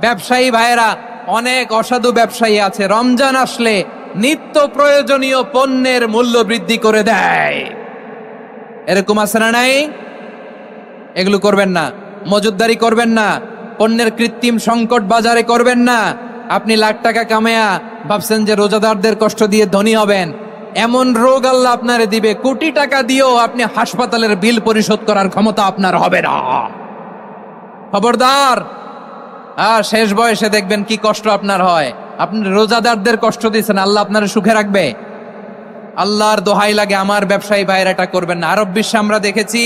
ব্যবসায়ী ভাইয়েরা, অনেক অসাধু ব্যবসায়ী আছে রমজান আসলে নিত্য প্রয়োজনীয় পণ্যের মূল্য বৃদ্ধি করে দেয়। এরকম আছে না নাই? এগুলো করবেন না, মজুদদারি করবেন না, পণ্যের কৃত্রিম সংকট বাজারে করবেন না। আপনি লাখ টাকা কামায়া ভাবছেন যে রোজাদারদের কষ্ট দিয়ে ধনী হবেন, এমন রোগ আল্লাহ আপনারে দিবে, কোটি টাকা দিয়েও আপনি হাসপাতালের বিল পরিশোধ করার ক্ষমতা আপনার হবে না। খবরদার। আর শেষ বয়সে দেখবেন কি কষ্ট আপনার হয়। আপনি রোজাদারদের কষ্ট দিচ্ছেন, আল্লাহ আপনার সুখে রাখবে? আল্লাহর দোহাই লাগে, আমার ব্যবসায়ী ভাইয়েরা এটা করবেন না। আরব বিশ্বে আমরা দেখেছি,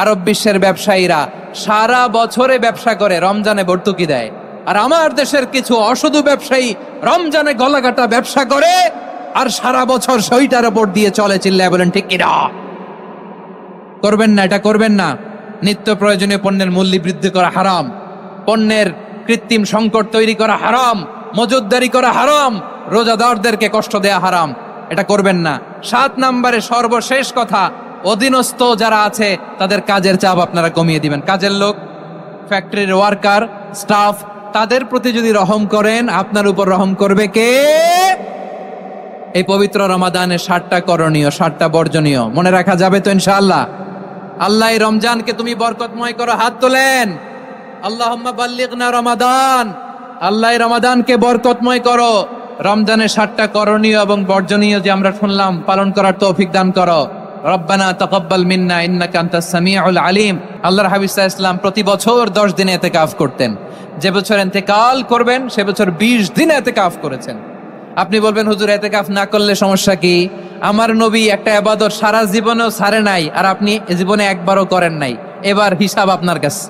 আরব বিশ্বের ব্যবসায়ীরা সারা বছরে ব্যবসা করে, রমজানে ভর্তুকি দেয়। আর আমার দেশের কিছু অসাধু ব্যবসায়ী রমজানে গলাকাটা ব্যবসা করে আর সারা বছর সইটার উপর দিয়ে চলে। চিল্লায় বলেন ঠিক কিনা? করবেন না, এটা করবেন না। নিত্য প্রয়োজনীয় পণ্যের মূল্য বৃদ্ধি করা হারাম, পণ্যের কৃত্রিম সংকট তৈরি করা হারাম, মজুদদারি করা হারাম, রোজাদারদেরকে কষ্ট দেয়া হারাম। এটা করবেন না। 7 নম্বরে সর্বশেষ কথা, অধীনস্থ যারা আছে তাদের কাজের চাপ আপনারা কমিয়ে দিবেন। কাজের লোক, ফ্যাক্টরির ওয়ার্কার, স্টাফ, তাদের প্রতি যদি রহম করেন, আপনার উপর রহম করবে কে? এই পবিত্র রমাদানে 7টা করণীয়, 7টা বর্জনীয় মনে রাখা যাবে তো ইনশাআল্লাহ? আল্লাহ এই রমজানকে তুমি বরকতময় করো। হাত তোলেন। আল্লাহুম্মা বাল্লিগনা রমাদান। আল্লাহ এই রমাদানকে বরকতময় করো। রমজানের 7টা করণীয় এবং বর্জনীয় যে আমরা শুনলাম, পালন করার তৌফিক দান করো। রব্বানা তাকাব্বাল মিন্না ইন্নাকা আনতাস সামিউল আলিম। আল্লাহর হাবিব সাল্লাল্লাহু আলাইহি ওয়াসাল্লাম প্রতি বছর 10 দিনে ইতিকাফ করতেন। যে বছর ইন্তেকাল করবেন সে বছর 20 দিনে ইতিকাফ করেছেন। আপনি বলবেন হুজুর ইতিকাফ না করলে সমস্যা কি? আমার নবী একটা ইবাদত সারা জীবনেও ছাড়ে নাই, আর আপনি জীবনে একবারও করেন নাই। এবার হিসাব আপনার কাছে,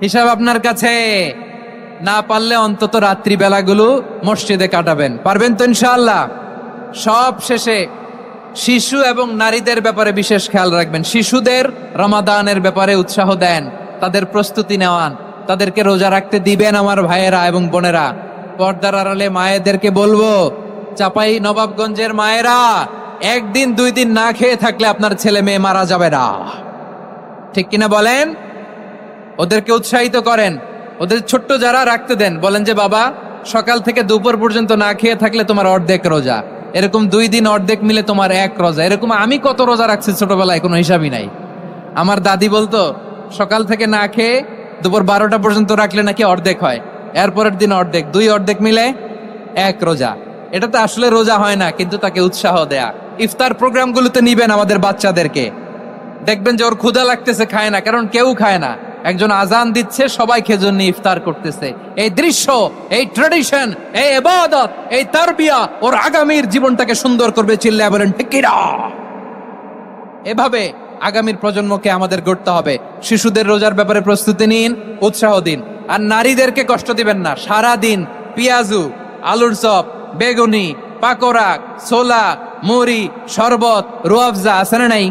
হিসাব আপনার কাছে। না পারলে অন্তত রাত্রি বেলাগুলো মসজিদে কাটাবেন। পারবেন তো ইনশাআল্লাহ? সব শেষে শিশু এবং নারীদের ব্যাপারে বিশেষ খেয়াল রাখবেন। শিশুদের রমাদানের ব্যাপারে উৎসাহ দেন, তাদের প্রস্তুতি নেওয়ান, তাদেরকে রোজা রাখতে দিবেন। আমার ভাইয়েরা এবং বোনেরা, পর্দার আড়ালে মায়েদেরকে বলবো, চাপাই নবাবগঞ্জের মায়েরা, 1 দিন 2 দিন না খেয়ে থাকলে আপনার ছেলে মেয়ে মারা যাবে না। ঠিক কিনা বলেন? ওদেরকে উৎসাহিত করেন। ওদের ছোট্ট যারা রাখতে দেন, বলেন যে বাবা সকাল থেকে দুপুর পর্যন্ত না খেয়ে থাকলে তোমার অর্ধেক রোজা। এরকম 2 দিন অর্ধেক মিলে তোমার 1 রোজা। এরকম আমি কত রোজা রাখছি ছোটবেলায়, কোনো হিসাবই নাই। আমার দাদি বলতো সকাল থেকে না খেয়ে দুপুর 12টা পর্যন্ত রাখলে নাকি অর্ধেক হয়, এরপরের দিন অর্ধেক, 2 অর্ধেক মিলে 1 রোজা। এটা তো আসলে রোজা হয় না, কিন্তু তাকে উৎসাহ দেয়া। ইফতার প্রোগ্রামগুলোতে নিবেন আমাদের বাচ্চাদেরকে, দেখবেন যে ওর ক্ষুধা লাগতেছে, খায় না, কারণ কেউ খায় না। একজন আজান দিচ্ছে, সবাই খেজুর নিয়ে ইফতার করতেছে। এই দৃশ্য, এই ট্র্যাডিশন, এই ইবাদত, এই তারবিয়া ওর আগামীর জীবনটাকে সুন্দর করবে। চিল্লায় বলেন ঠিক কি না? এভাবে আগামীর প্রজন্মকে আমাদের গড়তে হবে। শিশুদের রোজার ব্যাপারে প্রস্তুতি নিন, উৎসাহ দিন। আর নারীদেরকে কষ্ট দিবেন না। সারা দিন পেঁয়াজু, আলুর চপ, বেগুনি, পাকোড়া, ছোলা, মুড়ি, শরবত, রুয়াফজা আছে না নাই,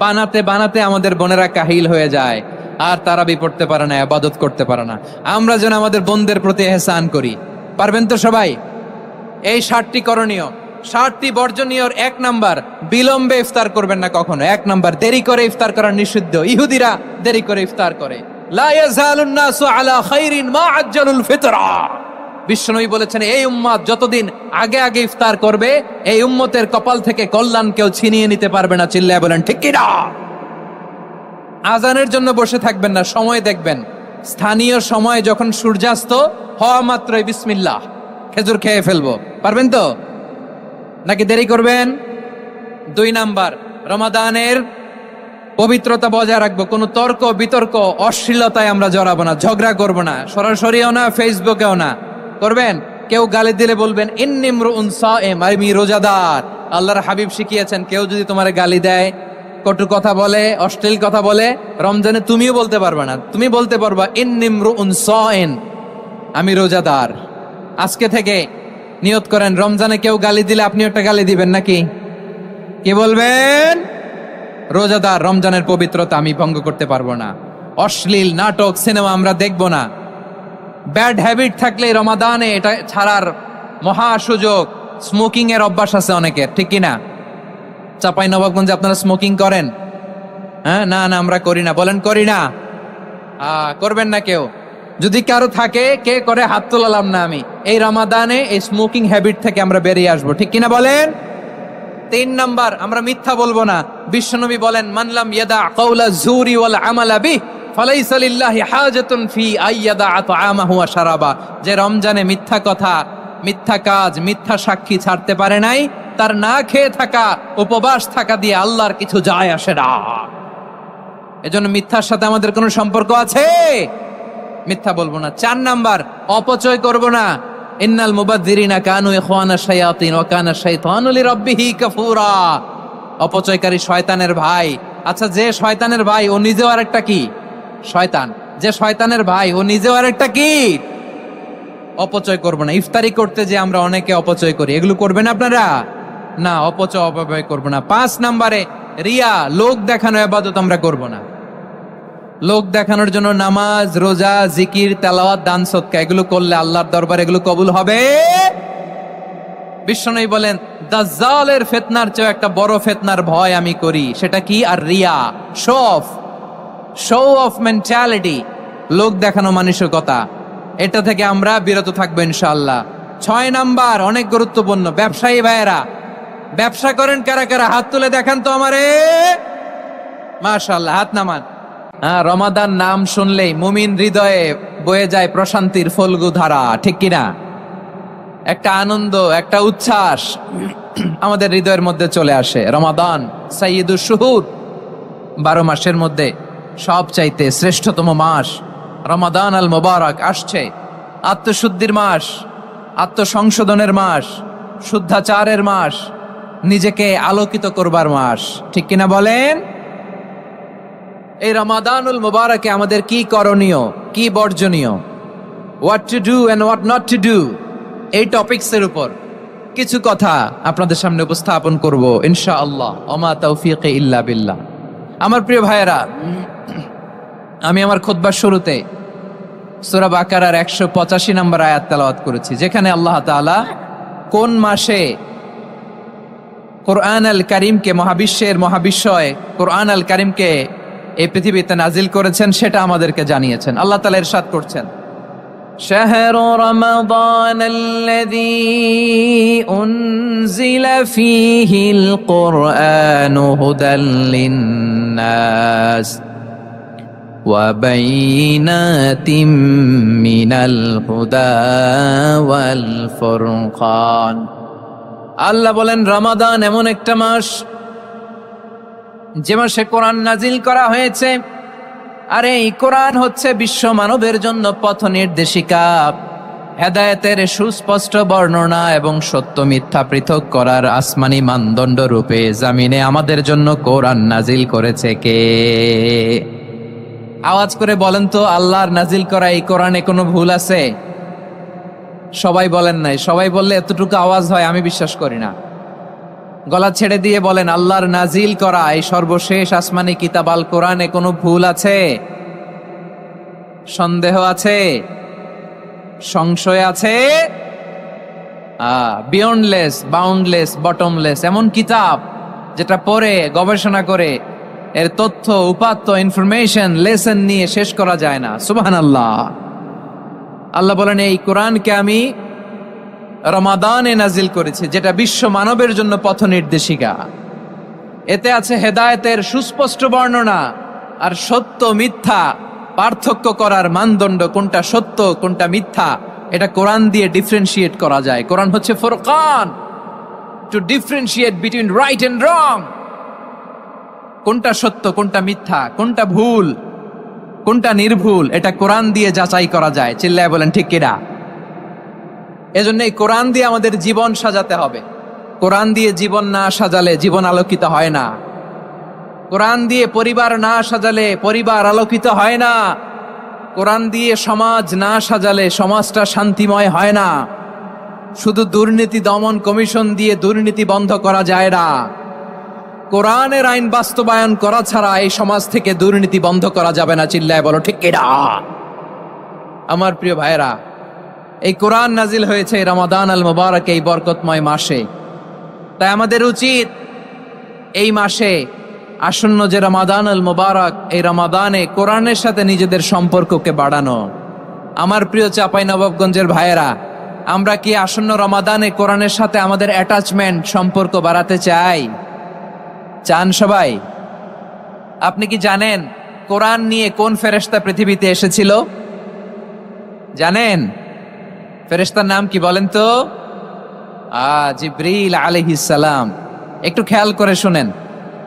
বানাতে বানাতে আমাদের বোনেরা কাহিল হয়ে যায়, আর তারাবি পড়তে পারে না, ইবাদত করতে পারে না। আমরা যেন আমাদের বোনদের প্রতি ইহসান করি। পারবেন তো সবাই? এই 7টি করণীয়, 7টি বর্জনীয়র 1 নাম্বার, বিলম্বে ইফতার করবেন না কখনো। 1 নাম্বার, দেরি করে ইফতার করা নিষিদ্ধ। ইহুদিরা দেরি করে ইফতার করে। লা ইয়াজালুন নাসু আলা খাইরিন মা আজ্জালুল ফিতরা। বিশ্বনবী বলেছেন, এই উম্মত যতদিন আগে আগে ইফতার করবে, এই উম্মতের কপাল থেকে কল্যাণ কেউ ছিনিয়ে নিতে পারবে না। চিল্লায় বলেন ঠিক কি না? আজানের জন্য বসে থাকবেন না, সময় দেখবেন। স্থানীয় সময় যখন সূর্যাস্ত হওয়া মাত্রই বিসমিল্লাহ, খেজুর খেয়ে ফেলবো। পারবেন তো? নাকি দেরি করবেন? 2 নাম্বার, রমাদানের পবিত্রতা বজায় রাখবো। কোনো তর্ক বিতর্ক অশ্লীলতায় আমরা জড়াবো না, ঝগড়া করবো না, সরাসরিও না, ফেসবুকেও না। করবেন? কেউ গালি দিলে বলবেন ইন্নিমরুউন সায়েম, আমি রোজাদার। আল্লাহর হাবিব শিখিয়েছেন, কেউ যদি তোমার গালি দেয়, কটু কথা বলে, অশ্লীল কথা বলে, রমজানে তুমিও বলতে পারবে না। তুমি বলতে পারবা ইন্নিমরুউন সায়েম, আমি রোজাদার। আজকে থেকে নিয়ত করেন, রমজানে কেউ গালি দিলে আপনি একটা গালি দিবেন নাকি? কি বলবেন? রোজাদার, রমজানের পবিত্রতা আমি ভঙ্গ করতে পারবো না। অশ্লীল নাটক, সিনেমা আমরা দেখবো না। ব্যাড হ্যাবিট থাকলে রমাদানে এটা ছাড়ার মহা সুযোগ। স্মোকিং এর অভ্যাস আছে অনেকের, ঠিক কিনা? চাপাই নবাবগঞ্জে আপনারা স্মোকিং করেন? হ্যাঁ, না না আমরা করি না। বলেন করি না। করবেন না কেউ। যদি কারো থাকে, কে করে হাত তোলালাম না আমি, এই রমাদানে এই স্মোকিং হ্যাবিট থেকে আমরা বেরিয়ে আসবো, ঠিক কিনা বলেন? 3 নাম্বার, আমরা মিথ্যা বলবো না। বিশ্বনবী বলেন, মানলাম ইয়াদা কাওলা যুরি ওয়াল আমালা বিহি ফালাইসা লিল্লাহি হাজাতুন ফি আইয়াদা তাআমাহু ওয়া শারাবা। যে রমজানে মিথ্যা কথা, মিথ্যা কাজ, মিথ্যা সাক্ষী ছাড়তে পারে নাই, তার না খেয়ে থাকা, উপবাস থাকা দিয়ে আল্লাহর কিছু যায় আসে না। এজন্য মিথ্যার সাথে আমাদের কোনো সম্পর্ক আছে? মিথ্যা বলবো না। 4 নাম্বার, অপচয় করব না। ইন্নাল মুবাদদিরিনা কানু ইখওয়ানা শায়াতিন ওয়া কানা শাইতানু লিরাব্বিহি কাফুরা। অপচয়কারী শয়তানের ভাই। আচ্ছা, যে শয়তানের ভাই ও নিজেও আরেকটা কি? শয়তান। যে শয়তানের ভাই ও নিজেও আরেকটা কি? অপচয় করব না। ইফতারি করতে যে আমরা অনেকে অপচয় করি, এগুলো করবেন আপনারা? না, অপব্যয় করব না। 5 নাম্বারে, রিয়া, লোক দেখানো ইবাদত আমরা করব না। লোক দেখানোর জন্য নামাজ, রোজা, জিকির, তেলাওয়াত, দান, সদকা এগুলো করলে আল্লাহর দরবারে এগুলো কবুল হবে? বিশ্বনবী বলেন, দাজ্জালের ফিতনার চেয়ে একটা বড় ফিতনার ভয় আমি করি, সেটা কি? আর রিয়া, শো অফ মেন্টালিটি, লোক দেখানো মানসিকতা, এটা থেকে আমরা বিরত থাকবো ইনশাআল্লাহ। 6 নাম্বার, অনেক গুরুত্বপূর্ণ, ব্যবসায়ী ভাইয়েরা, ব্যবসা করেন কারা কারা? হাত তুলে দেখান তো আমারে। মাশাআল্লাহ, হাত নামান। রমাদান নাম শুনলেই মুমিন হৃদয়ে বয়ে যায় প্রশান্তির ফল্গু ধারা, ঠিক কিনা? একটা আনন্দ, একটা উচ্ছ্বাস আমাদের হৃদয়ের মধ্যে চলে আসে। রমাদান সাইয়্যিদুশ শুহুর, 12 মাসের মধ্যে সবচাইতে শ্রেষ্ঠতম মাস রমাদান আল মুবারক আসছে। আত্মশুদ্ধির মাস, আত্মসংশোধনের মাস, শুদ্ধাচারের মাস, নিজেকে আলোকিত করবার মাস, ঠিক কিনা বলেন? এই রমাদানুল মুবারকে আমাদের কি করণীয়, কি বর্জনীয়, what to do and what not to do, এই টপিকসের উপর কিছু কথা আপনাদের সামনে উপস্থাপন করব ইনশাআল্লাহ। ওমা তাওফীকি ইল্লা বিল্লাহ। আমার প্রিয় ভাইয়েরা, আমি আমার খুতবার শুরুতে সূরা বাকারার 185 নম্বর আয়াত তেলাওয়াত করেছি, যেখানে আল্লাহ তাআলা কোন মাসে কোরআন আল কারীমকে, মহাবিশ্বের মহাবিশ্বয় কোরআন আল কারীমকে এই পৃথিবীতে নাজিল করেছেন সেটা আমাদেরকে জানিয়েছেন। আল্লাহ তাআলা ইরশাদ করছেন, শাহরু রমাদান আল্লাযী উনজিলা ফীহিল কুরআনু হুদাল লিন্নাস ওয়া বাইনাতিম মিনাল হুদা ওয়াল ফুরকান। আল্লাহ বলেন, রমাদান এমন একটা মাস যে মাসে কোরআন নাজিল করা হয়েছে। আর এই কোরআন হচ্ছে বিশ্ব মানবের জন্য পথ নির্দেশিকা, হেদায়েতের সুস্পষ্ট বর্ণনা এবং সত্য মিথ্যা পৃথক করার আসমানি মানদণ্ড রূপে জামিনে আমাদের জন্য কোরআন নাজিল করেছে কে? আওয়াজ করে বলেন তো, আল্লাহর নাজিল করা এই কোরআনে কোনো ভুল আছে? সবাই বলেন নাই। সবাই বললে এতটুকু আওয়াজ হয় আমি বিশ্বাস করি না। গলা ছেড়ে দিয়ে বলেন, আল্লাহর নাজিল করা এই সর্বশেষ আসমানি কিতাব আল কোরআনে কোনো ভুল আছে? সন্দেহ আছে? সংশয় আছে? বিয়ন্ডলেস, বাউন্ডলেস, বটমলেস, এমন কিতাব যেটা পড়ে গবেষণা করে এর তথ্য, উপাত্ত, ইনফরমেশন, লেসন নিয়ে শেষ করা যায় না। সুবহানাল্লাহ। আল্লাহ বলেন, এই কোরআনকে আমি রমাদানে নাজিল করেছি, যেটা বিশ্ব মানবের জন্য পথ নির্দেশিকা। এতে আছে হেদায়েতের সুস্পষ্ট বর্ণনা আর সত্য মিথ্যা পার্থক্য করার মানদণ্ড, কোনটা সত্য কোনটা মিথ্যা এটা কোরআন দিয়ে ডিফারেন্সিয়েট করা যায়। কোরআন হচ্ছে ফুরকান, to differentiate between right and wrong. কোনটা সত্য, কোনটা মিথ্যা, কোনটা ভুল, কোনটা নির্ভুল, এটা কোরআন দিয়ে যাচাই করা যায়। চিল্লায় বলেন ঠিক কিনা? এজন্য এই কোরআন দিয়ে আমাদের জীবন সাজাতে হবে। কোরআন দিয়ে জীবন না সাজালে জীবন আলোকিত হয় না। কোরআন দিয়ে পরিবার না সাজালে পরিবার আলোকিত হয় না। কোরআন দিয়ে সমাজ না সাজালে সমাজটা শান্তিময় হয় না। শুধু দুর্নীতি দমন কমিশন দিয়ে দুর্নীতি বন্ধ করা যায় না। কোরআনের আইন বাস্তবায়ন করা ছাড়া এই সমাজ থেকে দুর্নীতি বন্ধ করা যাবে না। চিল্লায় বলো ঠিক কিনা? আমার প্রিয় ভাইরা, এই কোরআন নাজিল হয়েছে রমাদান আল মুবারক, এই বরকতময় মাসে। তাই আমাদের উচিত এই মাসে আসন্ন যে রমাদান আল মুবারক, এই রমাদানে কোরআনের সাথে নিজেদের সম্পর্ককে বাড়ানো, আমার প্রিয় চাঁপাইনবাবগঞ্জের ভাইয়েরা, আমরা কি আসন্ন রমাদানে কোরআনের সাথে আমাদের অ্যাটাচমেন্ট সম্পর্ক বাড়াতে চাই? চান সবাই? আপনি কি জানেন কোরআন নিয়ে কোন ফেরেশতা পৃথিবীতে এসেছিল? জানেন ফেরেশতার নাম কি বলেন তো? জিবরিল আলাইহিস সালাম। একটু খেয়াল করে শুনেন,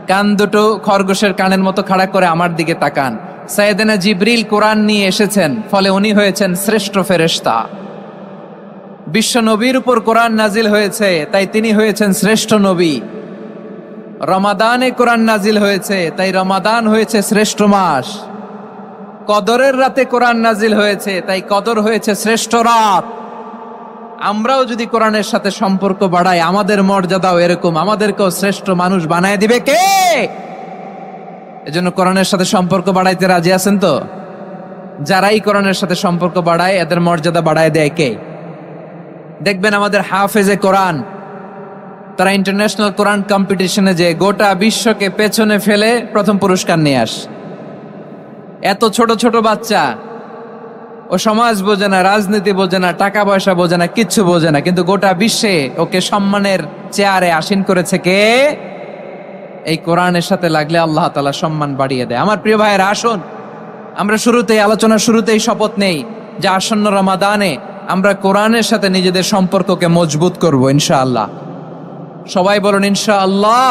কান দুটো খরগোশের কানের মতো খাড়া করে আমার দিকে তাকান। সাইয়েদনা জিবরিল কোরআন নিয়ে এসেছেন, ফলে উনি হয়েছেন শ্রেষ্ঠ ফেরেশতা। বিশ্ব নবীর উপর কোরআন নাজিল হয়েছে, তাই তিনি হয়েছেন শ্রেষ্ঠ নবী। রমাদানে কোরআন নাজিল হয়েছে, তাই রমাদান হয়েছে শ্রেষ্ঠ মাস। কদরের রাতে কোরআন নাজিল হয়েছে, তাই কদর হয়েছে শ্রেষ্ঠ রাত। আমরাও যদি কোরআনের সাথে সম্পর্ক বাড়াই, আমাদের মর্যাদাও এরকম, আমাদেরকেও শ্রেষ্ঠ মানুষ বানায় দিবে কে? এজন্য কোরআনের সাথে সম্পর্ক বাড়াইতে রাজি আছেন তো? যারাই কোরআনের সাথে সম্পর্ক বাড়ায়, এদের মর্যাদা বাড়ায় দেয় কে? দেখবেন আমাদের হাফেজে কোরআন, তারা ইন্টারন্যাশনাল কোরআন কম্পিটিশনে যে গোটা বিশ্বকে পেছনে ফেলে প্রথম পুরস্কার নিয়ে আস। এত ছোট ছোট বাচ্চা, ও সমাজ বোঝে না, রাজনীতি বোঝে না, টাকা পয়সা বোঝে না, কিচ্ছু বোঝে না, কিন্তু গোটা বিশ্বে ওকে সম্মানের চেয়ারে আসীন করেছে কে? এই কোরআনের সাথে লাগলে আল্লাহ তাআলা সম্মান বাড়িয়ে দেয়। আমার প্রিয় ভাইয়েরা, আসুন আমরা আলোচনার শুরুতেই শপথ নেই যে আসন্ন রমাদানে আমরা কোরআনের সাথে নিজেদের সম্পর্ককে মজবুত করব ইনশাআল্লাহ। সবাই বলুন ইনশাআল্লাহ।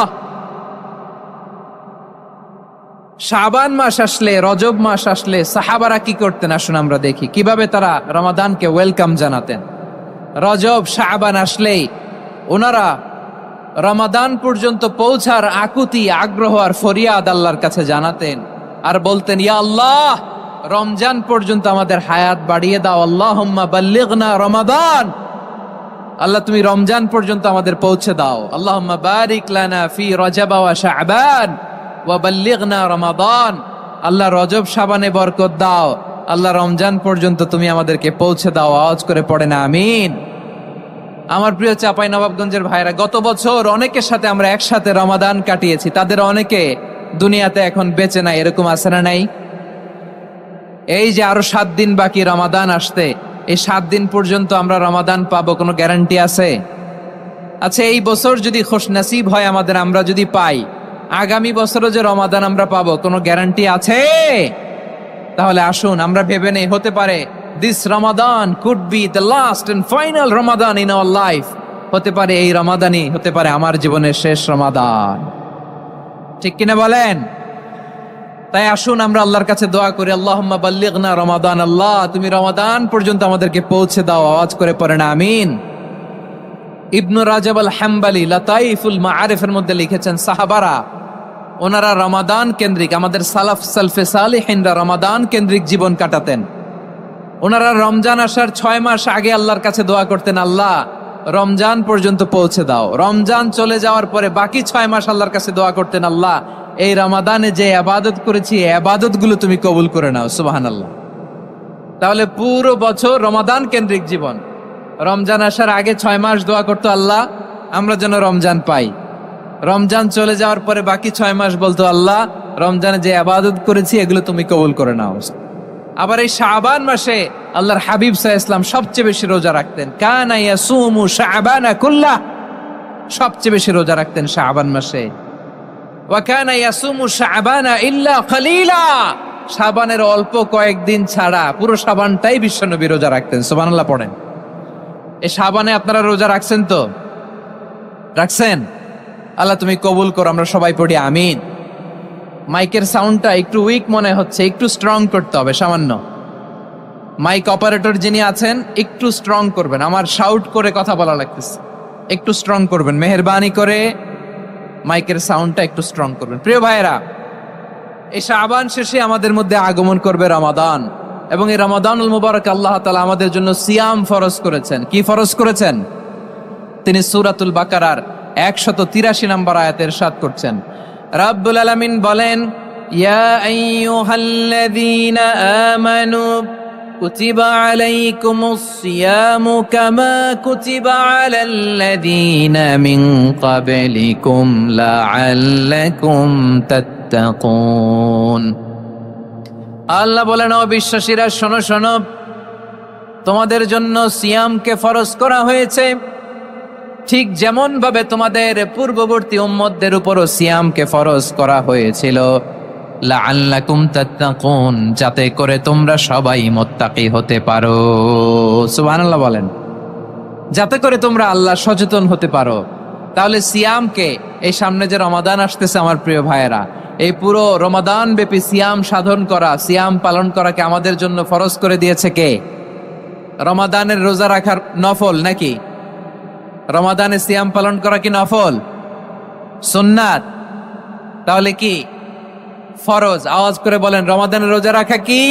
শাবান মাস আসলে, রজব মাস আসলে সাহাবারা কি করতেন? আসুন আমরা দেখি কিভাবে তারা রমাদানকে ওয়েলকাম জানাতেন। রজব শাবান আসলেই ওনারা রমাদান পর্যন্ত পৌঁছার আকুতি, আগ্রহ আর ফরিয়াদ আল্লাহর কাছে জানাতেন আর বলতেন, ইয়া আল্লাহ, রমজান পর্যন্ত আমাদের হায়াত বাড়িয়ে দাও। আল্লাহুম্মা বাল্লিগনা রমাদান, আল্লাহ তুমি রমজান পর্যন্ত আমাদের পৌঁছে দাও। আল্লাহুম্মা বারিক লানা ফি রজব ওয়া শাবান ওয়া বাল্লিগনা রমাদান, আল্লাহ রজব শাবানে বরকত দাও, আল্লাহ রমজান পর্যন্ত তুমি আমাদেরকে পৌঁছে দাও। আওয়াজ করে পড়েন আমিন। আমার প্রিয় চাঁপাইনবাবগঞ্জের ভাইরা, গত বছর অনেকের সাথে আমরা একসাথে রমাদান কাটিয়েছি, তাদের অনেকে দুনিয়াতে এখন বেঁচে নাই, এরকম আছে না নাই? এই যে আরো 7 দিন বাকি রমাদান আসতে, এই 7 দিন পর্যন্ত আমরা রমাদান পাবো, কোনো গ্যারান্টি আছে? আচ্ছা, এই বছর যদি খুশনসিব হয় আমাদের, আমরা যদি পাই, আগামী বছরও যে রমাদান আমরা পাবো, কোনো গ্যারান্টি আছে? তাহলে আসুন আমরা ভেবে নেই, হতে পারে this Ramadan could be the last and final Ramadan in our life. হতে পারে এই রমাদানই হতে পারে আমার জীবনের শেষ রমাদান। ঠিক কিনা বলেন? তাই আসুন আমরা আল্লাহর কাছে দোয়া করি, আল্লাহুম্মা বাল্লিগনা রমাদান, আল্লাহ তুমি রমাদান পর্যন্ত আমাদেরকে পৌঁছে দাও। আওয়াজ করে পড়েন আমিন। ইবনু রাজব আল হাম্বলি লাতাইফুল মাআরিফের মধ্যে লিখেছেন, সাহাবারা ওনারা রমাদান কেন্দ্রিক, আমাদের সালাফ সালফে সালিহিনরা রমাদান কেন্দ্রিক জীবন কাটাতেন। ওনারা রমজান আসার 6 মাস আগে আল্লাহর কাছে দোয়া করতেন, আল্লাহ রমজান পর্যন্ত পৌঁছে দাও। রমজান চলে যাওয়ার পরে বাকি 6 মাস আল্লাহর কাছে দোয়া করতেন, আল্লাহ এই রমাদানে যে ইবাদত করেছি, এই ইবাদতগুলো তুমি কবুল করে নাও। সুবহানাল্লাহ। তাহলে পুরো বছর রমাদান কেন্দ্রিক জীবন। রমজান আসার আগে 6 মাস দোয়া করতো, আল্লাহ আমরা যেন রমজান পাই। রমজান চলে যাওয়ার পরে বাকি 6 মাস বলতো, আল্লাহ রমজানে যে ইবাদত করেছি এগুলো তুমি কবুল করে নাও। আবার এই শাবান মাসে আল্লাহর হাবিব সাল্লাল্লাহু আলাইহি ওয়াসাল্লাম সবচেয়ে বেশি রোজা রাখতেন। কানা ইয়াসুমু শাবানা কুল্লাহ, সবচেয়ে বেশি রোজা রাখতেন শাবান মাসে। ওয়া কানা ইয়াসুমু শাবানা ইল্লা কলিলা, শাবানের অল্প কয়েকদিন ছাড়া পুরো শাবানটাই বিশ্বনবী রোজা রাখতেন। সুবহানাল্লাহ পড়েন। এই শাবানে আপনারা রোজা রাখছেন তো? রাখছেন? আল্লাহ তুমি কবুল করো। আমরা সবাই পড়ি আমিন। মাইকের সাউন্ডটা একটু উইক মনে হচ্ছে, একটু স্ট্রং করতে হবে সামান্য। মাইক অপারেটর যিনি আছেন একটু স্ট্রং করবেন, আমার শাউট করে কথা বলা লাগতেছে, একটু স্ট্রং করবেন মেহেরবানি করে। মাইকের সাউন্ডটা একটু স্ট্রং করবেন। প্রিয় ভাইয়েরা, এই শাবান শেষে আমাদের মধ্যে আগমন করবে রমাদান, এবং এই রমাদানুল মুবারক আল্লাহ তাআলা আমাদের জন্য সিয়াম ফরজ করেছেন। কি ফরজ করেছেন? তিনি সূরাতুল বাকারার 183 নম্বর আয়াতে ইরশাদ করছেন, রাব্বুল আলামিন বলেন, ইয়া আইয়ুহাল্লাযীনা আমানু কুতিবা আলাইকুমুস সিয়ামু কামা কুতিবা আলাল্লাযীনা মিন ক্বাবলিকুম লাআল্লাকুম তাত্তাকুন। আল্লাহ বলেন, ও বিশ্বাসীরা শোনো শোনো, তোমাদের জন্য সিয়ামকে ফরজ করা হয়েছে, ঠিক যেমন ভাবে তোমাদের পূর্ববর্তী উম্মতদের উপরও সিয়ামকে ফরজ করা হয়েছিল, লাআল্লাকুম তাত্তাকুন, যাতে করে তোমরা সবাই মুত্তাকি হতে পারো। সুবহানাল্লাহ বলেন, যাতে করে তোমরা আল্লাহ সচেতন হতে পারো। তাহলে সিয়ামকে, এই সামনে যে রমাদান আসতেছে আমার প্রিয় ভাইয়েরা, এই পুরো রমাদান ব্যাপী সিয়াম সাধন করা, সিয়াম পালন করাকে আমাদের জন্য ফরজ করে দিয়েছে কে? রমাদানের রোজা রাখার নফল নাকি? রমাদানে সিয়াম পালন করা কি নফল? সুন্নাত? তাহলে কি ফরজ? আওয়াজ করে বলেন, রমাদানের রোজা রাখা কি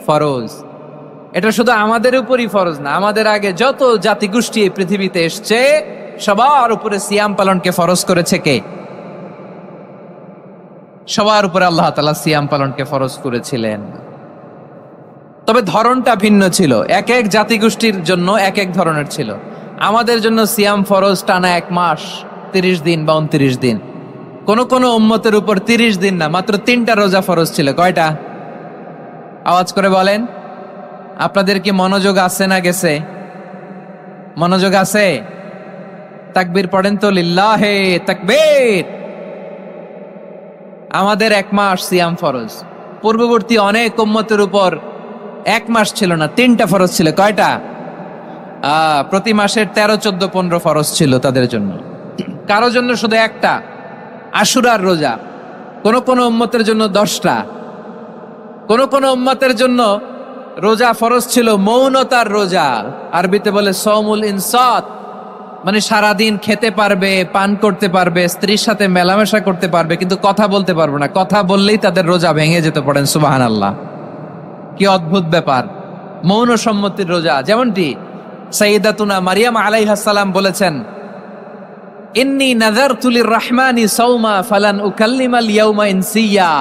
ফরজ? এটা শুধু আমাদের উপরই ফরজ না, আমাদের আগে যত জাতিগোষ্ঠী এই পৃথিবীতে এসছে সবার উপরে সিয়াম পালনকে ফরজ করেছে কে? সবার উপরে আল্লাহ তাআলা সিয়াম পালনকে ফরজ করেছিলেন। তবে ধরনটা ভিন্ন ছিল, এক এক জাতিগোষ্ঠীর জন্য এক এক ধরনের ছিল। আমাদের জন্য সিয়াম ফরজ টানা 1 মাস 30 দিন বা 29 দিন। কোন কোন উম্মতের উপর 30 দিন না, মাত্র 3টা রোজা ফরজ ছিল। কয়টা? আওয়াজ করে বলেন। আপনাদের কি মনোযোগ আছে না গেছে? মনোযোগ আছে? তাকবীর পড়েন তো, লিল্লাহে তাকবীর। আমাদের 1 মাস সিয়াম ফরজ, পূর্ববর্তী অনেক উম্মতের উপর 1 মাস ছিল না, 3টা ফরজ ছিল। কয়টা? প্রতি মাসের 13, 14, 15 ফরজ ছিল তাদের জন্য। কারো জন্য শুধু একটা, আশুরার রোজা। কোন কোন উম্মতের জন্য 10টা। কোন কোন উম্মতের জন্য রোজা ফরজ ছিল মৌনতার রোজা, আরবিতে বলে সওমুল ইনসাত, মানে সারাদিন খেতে পারবে, পান করতে পারবে, স্ত্রীর সাথে মেলামেশা করতে পারবে, কিন্তু কথা বলতে পারবে না। কথা বললেই তাদের রোজা ভেঙে যেতে। পড়েন সুবহানাল্লাহ। কি অদ্ভুত ব্যাপার! মৌন সম্মতির রোজা। যেমনটি সাইয়্যিদাতুনা মারিয়াম আলাইহাস সালাম বলেছেন, ইন্নী নাযারতু লির-রাহমানি সাওমা ফালান উকাল্লিমাল ইয়াওমা ইনসিয়া।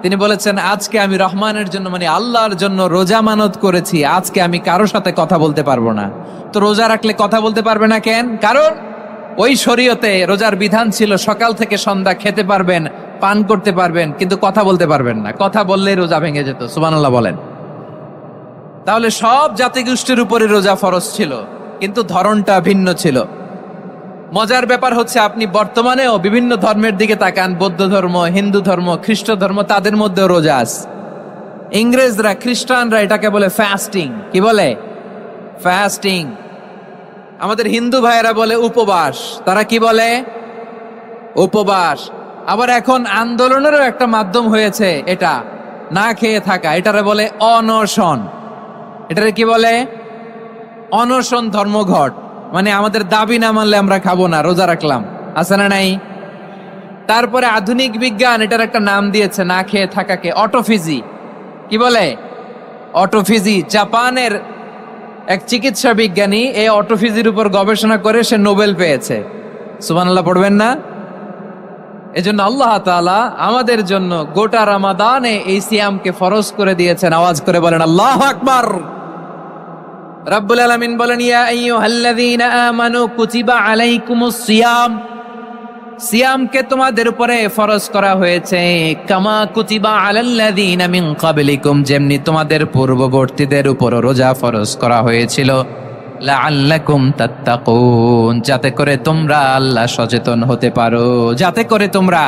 তিনি বলেছেন, আজকে আমি রহমানের জন্য, মানে আল্লাহর জন্য রোজা মানত করেছি, আজকে আমি কারোর সাথে কথা বলতে পারবো না। তো রোজা রাখলে কথা বলতে পারবে না কেন? কারণ ওই শরীয়তে রোজার বিধান ছিল সকাল থেকে সন্ধ্যা খেতে পারবেন, পান করতে পারবেন, কিন্তু কথা বলতে পারবেন না। কথা বললেই রোজা ভেঙে যেত। সুবহানাল্লাহ বলেন। তাহলে সব জাতিগোষ্ঠীর উপরে রোজা ফরজ ছিল, কিন্তু ধরনটা ভিন্ন ছিল। মজার ব্যাপার হচ্ছে, আপনি বর্তমানেও বিভিন্ন ধর্মের দিকে তাকান, বৌদ্ধ ধর্ম, হিন্দু ধর্ম, খ্রিস্ট ধর্ম, তাদের মধ্যেও রোজা আছে। ইংরেজরা, খ্রিস্টানরা এটাকে বলে ফাস্টিং। কি বলে? ফাস্টিং। আমাদের হিন্দু ভাইয়েরা বলে উপবাস। তারা কি বলে? উপবাস। আবার এখন আন্দোলনেরও একটা মাধ্যম হয়েছে এটা, না খেয়ে থাকা। এটারে বলে অনশন। এটারে কি বলে? অনশন ধর্মঘট। মানে আমাদের দাবি না মানলে আমরা খাবো না, রোজা রাখলাম। আছে না নাই? তারপরে আধুনিক বিজ্ঞান এটার একটা নাম দিয়েছে না খেয়ে থাকাকে, অটোফিজি। কি বলে? অটোফিজি। জাপানের এক চিকিৎসা বিজ্ঞানী এই অটোফিজির উপর গবেষণা করে সে নোবেল পেয়েছে। সুবহানাল্লাহ পড়বেন না? এজন্য আল্লাহ তাআলা আমাদের জন্য গোটা রমাদানে এই সিয়ামকে ফরজ করে দিয়েছেন। আওয়াজ করে বলেন আল্লাহু আকবার। রাব্বুল আলামিন বলেন, ইয়া আইয়ুহাল্লাযীনা আমানু কুতিবা আলাইকুমুস সিয়াম। সিয়ামকে তোমাদের উপরে ফরজ করা হয়েছে, কামা কুতিবা আলাল্লাযীনা মিন ক্বাবলিকুম, যেমনি তোমাদের পূর্ববর্তীদের উপর রোজা ফরজ করা হয়েছিল, লাআল্লাকুম তাত্তাকুন, যাতে করে তোমরা আল্লাহ সচেতন হতে পারো, যাতে করে তোমরা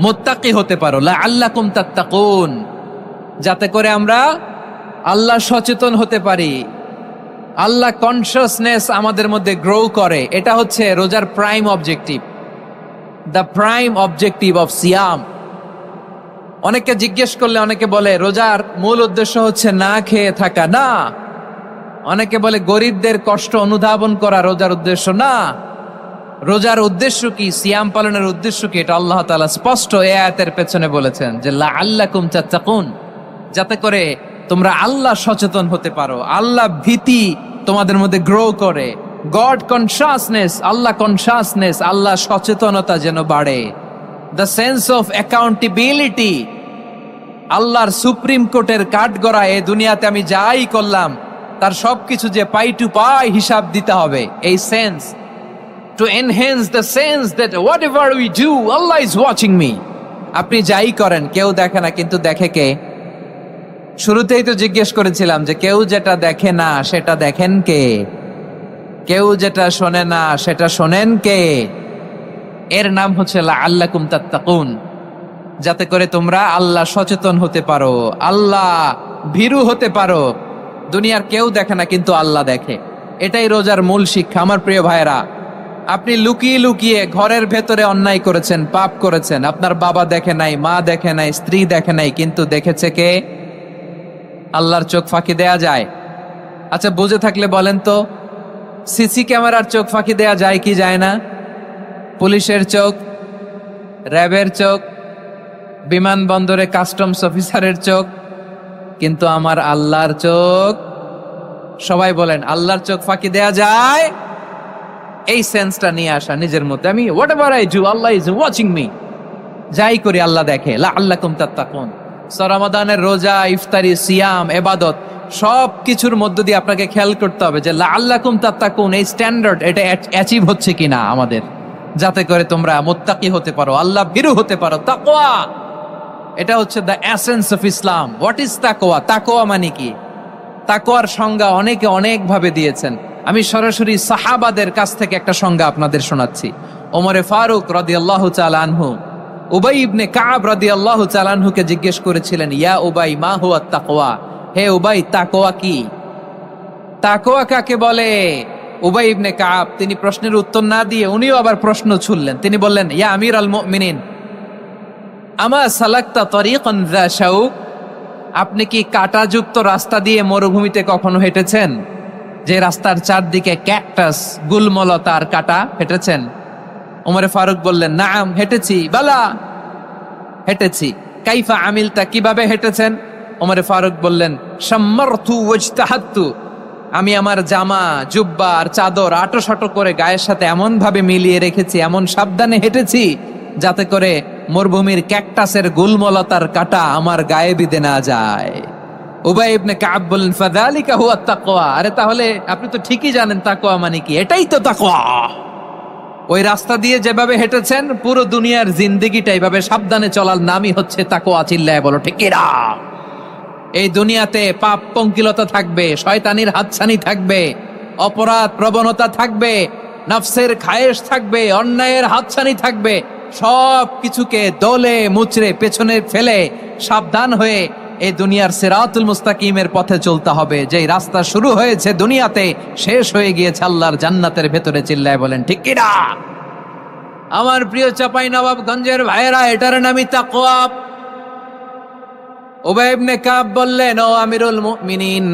মুত্তাকি হতে পারো। লাআল্লাকুম তাত্তাকুন, যাতে করে আমরা আল্লাহ সচেতন হতে পারি, আল্লাহ কনসিয়াসনেস আমাদের মধ্যে গ্রো করে। এটা হচ্ছে রোজার prime objective, the prime objective of সিয়াম। অনেকে জিজ্ঞেস করলে অনেকে বলে রোজার মূল উদ্দেশ্য হচ্ছে না খেয়ে থাকা। না। অনেকে বলে গরিবদের কষ্ট অনুধাবন করা রোজার উদ্দেশ্য। না। রোজার উদ্দেশ্য কি? সিয়াম পালনের উদ্দেশ্য কি? এটা আল্লাহ তাআলা স্পষ্ট এই আয়াতের পেছনে বলেছেন যে লাআল্লাকুম তাত্তাকুন, যাতে করে তোমরা আল্লাহ সচেতন হতে পারো, আল্লাহ ভীতি তোমাদের মধ্যে গ্রো করে, গড কনসিয়াসনেস, আল্লাহ কনসিয়াসনেস, আল্লাহ সচেতনতা যেন বাড়ে, দ্য সেন্স অফ অ্যাকাউন্টেবিলিটি। আল্লাহর সুপ্রিম কোর্টের কাঠগড়া এই দুনিয়াতে আমি যাই করলাম তার সবকিছু যে পাই টু পাই হিসাব দিতে হবে, এই sense, to enhance the sense that what ever we do Allah is watching me. আপনি যাই করেন কেউ দেখে না, কিন্তু দেখে কে? শুরুতেই তো জিজ্ঞেস করেছিলাম যে কেউ যেটা দেখে না সেটা দেখেন কে, কেউ যেটা শোনে না সেটা শোনেন কে? এর নাম হচ্ছে লাআল্লাকুম তাত্তাকুন, যাতে করে তোমরা আল্লাহ সচেতন হতে পারো, আল্লাহ ভীরু হতে পারো। দুনিয়ার কেউ দেখে না, কিন্তু আল্লাহ দেখে। এটাই রোজার মূল শিক্ষা। আমার প্রিয় ভাইরা, আপনি লুকিয়ে লুকিয়ে ঘরের ভেতরে অন্যায় করেছেন, পাপ করেছেন, আপনার বাবা দেখে নাই, মা দেখে নাই, স্ত্রী দেখে নাই, কিন্তু দেখেছে কে? আল্লাহর চোখ ফাঁকি দেয়া যায়? আচ্ছা, বুঝে থাকলে বলেন তো, সিসি ক্যামেরার চোখ ফাঁকি দেয়া যায় কি যায় না? পুলিশের চোখ, র্যাবের চোখ, বিমানবন্দরে কাস্টমস অফিসারের চোখ, কিন্তু আমার আল্লাহর চোখ? সবাই বলেন, আল্লাহর চোখ ফাঁকি দেয়া যায়? এই সেন্সটা নিয়ে আসা নিজের মধ্যে, আমি what ever I do Allah is watching me, যাই করি আল্লাহ দেখে। লাআল্লাকুম তাত্তাকুন। রমাদানের রোজা, ইফতারি, সিয়াম, ইবাদত সব কিছুর মধ্য দিয়ে আপনাকে খেয়াল করতে হবে যে লাআল্লাকুম তাত্তাকুন এই স্ট্যান্ডার্ড এটা অ্যাচিভ হচ্ছে কিনা আমাদের, যাতে করে তোমরা মুত্তাকি হতে পারো, আল্লাহ ভীরু হতে পারো। তাকওয়া, এটা হচ্ছে the essence of Islam. What is তাকওয়া? তাকওয়া মানে কি? তাকওয়ার সংজ্ঞা অনেকে অনেক ভাবে দিয়েছেন। আমি সরাসরি সাহাবাদের কাছ থেকে একটা সংজ্ঞা আপনাদের শোনাচ্ছি। ওমরে ফারুক রাদিয়াল্লাহু তাআলা আনহু উবাই ইবনে কাব রাদিয়াল্লাহু তাআলা আনহুকে জিজ্ঞেস করেছিলেন, ইয়া উবাই মা হুয়া তাকওয়া? হে উবাই, তাকওয়া কি? তাকওয়া কাকে বলে? উবাই ইবনে কাব তিনি প্রশ্নের উত্তর না দিয়ে উনিও আবার প্রশ্ন ছুড়লেন। তিনি বললেন, ইয়া আমির আল মুমিনিন, আমা সালাকতা তরিকান যা শাউক? আপনি কি কাঁটাযুক্ত রাস্তা দিয়ে মরুভূমিতে কখনো হেঁটেছেন, যে রাস্তার চারদিকে ক্যাকটাস, গুলমলতার কাঁটা? হেঁটেছেন? ওমরে ফারুক বললেন, নাম, হেঁটেছি। বালা, হেঁটেছি। কাইফা আমিলতা, কিভাবে হেঁটেছেন? ওমরে ফারুক বললেন, শাম্মারতু ওয়াজতাহাদতু, আমি আমার জামা, জুব্বা আর চাদর আটোসাটো করে গায়ের সাথে এমন ভাবে মিলিয়ে রেখেছি, এমন সাবধানে হেঁটেছি যাতে করে মরুভূমির ক্যাকটাসের গুলমলতার কাঁটা আমার গায়ে বিঁধে না যায়। উবাই ইবনে কাব বললেন, ফাযালিকা হুয়া তাকওয়া। আরে তাহলে আপনি তো ঠিকই জানেন তাকওয়া মানে কি, এটাই তো তাকওয়া। ওই রাস্তা দিয়ে যেভাবে হেঁটেছেন, পুরো দুনিয়ার জিন্দেগিটা এইভাবে সাবধানে চলার নামই হচ্ছে তাকওয়া। চিল্লায় বলো ঠিক কিনা? এই দুনিয়াতে পাপ পঙ্কিলতা থাকবে, শয়তানির হাতছানি থাকবে, অপরাধ প্রবণতা থাকবে, নফসের খায়েশ থাকবে, অন্যায়ের হাতছানি থাকবে। সব কিছুকে দলে মুচড়ে পেছনে ফেলে সাবধান হয়ে এই দুনিয়ার সিরাতুল মুস্তাকিমের পথে চলতে হবে। যেই রাস্তা শুরু হয়েছে দুনিয়াতে, শেষ হয়ে গিয়েছে আল্লাহর জান্নাতের ভেতরে। চিল্লায় বলেন ঠিক কিনা? আমার প্রিয় চাঁপাইনবাবগঞ্জের ভাইয়েরা, এটার নামই তাকওয়া। উবাই ইবনে কাব বললেন, ও আমিরুল মুমিনিন,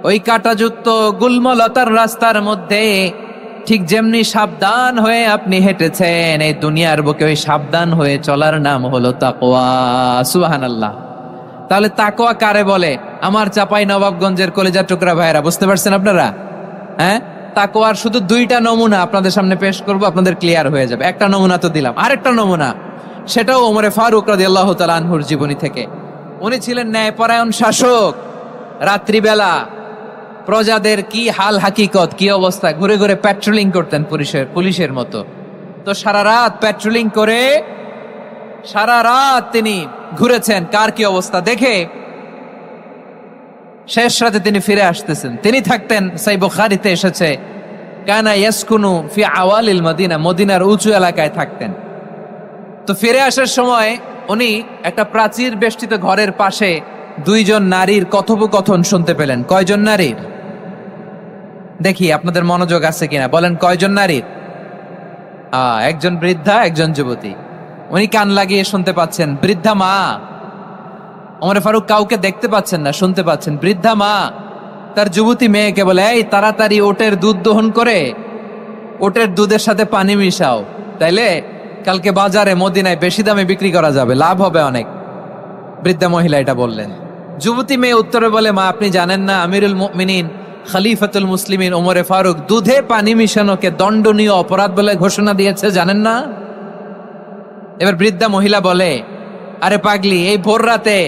ওই কাঁটাযুক্ত গুলমলতার রাস্তার মধ্যে ঠিক যেমনি সাবধান হয়ে আপনি হেঁটেছেন, এই দুনিয়ার বুকে ওই সাবধান হয়ে চলার নাম হলো তাকওয়া। সুবহানাল্লাহ। তাহলে তাকওয়া কারে বলে? আমার চাঁপাইনবাবগঞ্জের কলিজার টুকরা ভাইয়েরা, বুঝতে পারছেন আপনারা? হ্যাঁ, তাকওয়ার শুধু দুইটা নমুনা আপনাদের সামনে পেশ করব, আপনাদের ক্লিয়ার হয়ে যাবে। একটা নমুনা তো দিলাম, আরেকটা নমুনা, সেটাও ওমরে ফারুক রাদিয়াল্লাহু তাআলা আনহুর জীবনী থেকে। উনি ছিলেন ন্যায়পরায়ণ শাসক। রাত্রিবেলা প্রজাদের কি হাল হাকিকত, কি অবস্থা, ঘুরে ঘুরে প্যাট্রোলিং করতেন পুলিশের মতো। তো সারা রাত প্যাট্রোলিং করে সারা রাত তিনি ঘুরেছেন কার কি অবস্থা দেখে। শেষ রাতে তিনি ফিরে আসতেছেন। তিনি থাকতেন, সাই বুখারীতে এসেছে, কানা ইয়াসকুনু ফি আওয়ালিল মদিনা, মদিনার উঁচু এলাকায় থাকতেন। তো ফিরে আসার সময় উনি একটা প্রাচীর বেষ্টিত ঘরের পাশে দুইজন নারীর কথোপকথন শুনতে পেলেন। কয়জন নারীর? দেখি আপনাদের মনোযোগ আছে কিনা, বলেন কয়জন নারীর? একজন বৃদ্ধা, একজন যুবতী। উনি কান লাগিয়ে শুনতে পাচ্ছেন। বৃদ্ধা মা, ওমর ফারুক কাউকে দেখতে পাচ্ছেন না, শুনতে পাচ্ছেন। বৃদ্ধা মা তার যুবতী মেয়েকে বলে, এই তাড়াতাড়ি ওটের দুধ দহন করে ওটের দুধের সাথে পানি মিশাও, তাইলে কালকে বাজারে মদিনায় বেশি দামে বিক্রি করা যাবে, লাভ হবে অনেক। বৃদ্ধা মহিলা এটা বললেন। যুবতী মেয়ে উত্তরে বলে, মা আপনি জানেন না আমিরুল মুমিনিন খলিফাতুল মুসলিমিন ওমরে ফারুক দুধে পানি মিশানোকে দণ্ডনীয় অপরাধ বলে ঘোষণা দিয়েছে, জানেন না? এবার বৃদ্ধা মহিলা বলে, আরে পাগলি, এই ভোর রাতে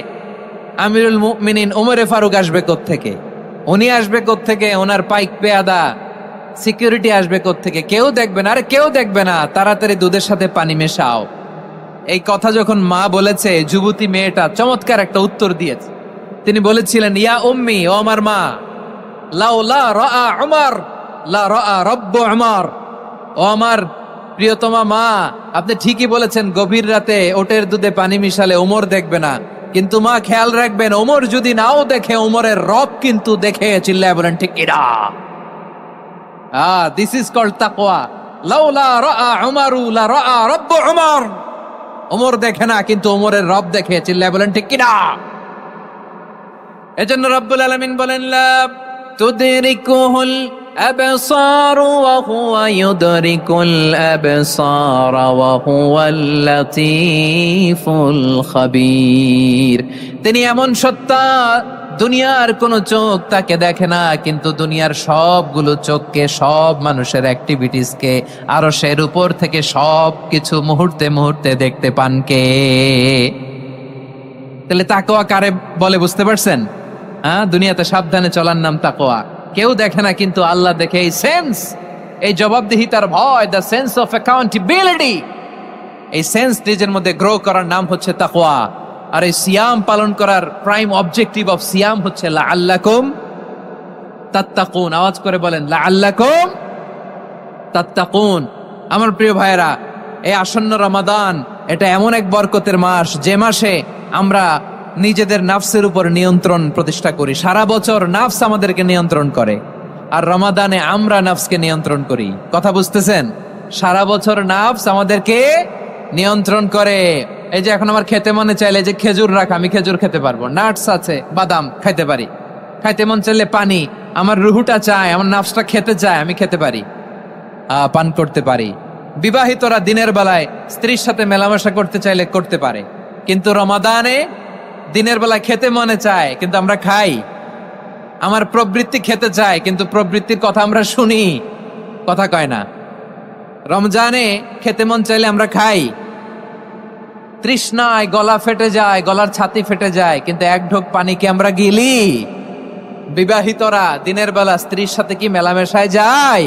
আমিরুল মুমিনিন ওমরে ফারুক আসবে কোত্থেকে? উনি আসবে কোত্থেকে? ওনার পাইক পেয়াদা সিকিউরিটি আসবে কোত্থেকে? কেউ দেখবে না। আরে কেউ দেখবে না, তাড়াতাড়ি দুধের সাথে পানি মেশাও। এই কথা যখন মা বলেছে, যুবতী মেয়েটা চমৎকার একটা উত্তর দিয়েছে। তিনি বলেছিলেন, ইয়া উম্মি, ও আমার মা, লাউলা রাআ উমর লা রাআ রব্বু উমর। ও আমার প্রিয়তমা মা, আপনি ঠিকই বলেছেন, গভীর রাতে ওটের দুধে পানি মিশালে ওমর দেখবে না, কিন্তু মা খেয়াল রাখবেন, ওমর যদি নাও দেখে, ওমরের রব কিন্তু দেখে। চিল্লায় বলেন ঠিক কিনা? দিস ইজ কল্ড তাকওয়া। লাউলা রাআ উমরু লা রাআ রব্বু উমর। ওমর দেখে না, কিন্তু ওমরের রব দেখে। চিল্লায় বলেন ঠিক কিনা? এজন্য রব্বুল আলামিন বলেন, লা তুদরিকুহুল আবসার ওয়া হুয়া ইউদরিকুল আবসার ওয়া হুয়াল লাতীফুল খাবীর। তিনি এমন সত্তা, দুনিয়ার কোন চোখ তাকে দেখে না, কিন্তু দুনিয়ার সবগুলো চোখকে, সব মানুষের অ্যাক্টিভিটিসকে, আরশের উপর থেকে সব কিছু মুহূর্তে মুহূর্তে দেখতে পান কে? তাহলে তাকওয়া কারে বলে বুঝতে পারছেন? দুনিয়াতে সাবধানে চলার নাম তাকওয়া। কেউ দেখে না, কিন্তু আল্লাহ দেখে। এই সেন্স, এই জবাবদিহিতার ভয়, দ্য সেন্স অফ অ্যাকাউন্টেবিলিটি, এই সেন্স নিজের মধ্যে গ্রো করার নাম হচ্ছে তাকওয়া। আর এই সিয়াম পালন করার প্রাইম অবজেক্টিভ অফ সিয়াম হচ্ছে লাআল্লাকুম তাত্তাকুন। আওয়াজ করে বলেন, লাআল্লাকুম তাত্তাকুন। আমার প্রিয় ভাইয়েরা, এই আসন্ন রমাদান, এটা এমন এক বরকতের মাস, যে মাসে আমরা নিজেদের নাফসের উপর নিয়ন্ত্রণ প্রতিষ্ঠা করি। সারা বছর নাফস আমাদেরকে নিয়ন্ত্রণ করে, আর রমাদানে আমরা নাফসকে নিয়ন্ত্রণ করি। কথা বুঝতেছেন? সারা বছর নাফস আমাদেরকে নিয়ন্ত্রণ করে। এই যে এখন আমার খেতে মনে চাইলে যে খেজুর রাখ, আমি খেজুর খেতে পারবো, নাটস আছে, বাদাম খাইতে পারি। খাইতে মন চাইলে পানি, আমার রুহুটা চায়, আমার নাফসটা খেতে চায়, আমি খেতে পারি, পান করতে পারি। বিবাহিতরা দিনের বেলায় স্ত্রীর সাথে মেলামেশা করতে চাইলে করতে পারে, কিন্তু রমাদানে দিনের বেলায় খেতে মনে চায়, কিন্তু আমরা খাই। আমার প্রবৃত্তি খেতে চায়, কিন্তু প্রবৃত্তির কথা আমরা শুনি, কথা কয় না। রমজানে খেতে মন চাইলে আমরা খাই, তৃষ্ণায় গলা ফেটে যায়, গলার ছাতি ফেটে যায়, কিন্তু এক ঢোক পানি কি আমরা গিলি? বিবাহিতরা দিনের বেলা স্ত্রীর সাথে কি মেলামেশায় যায়?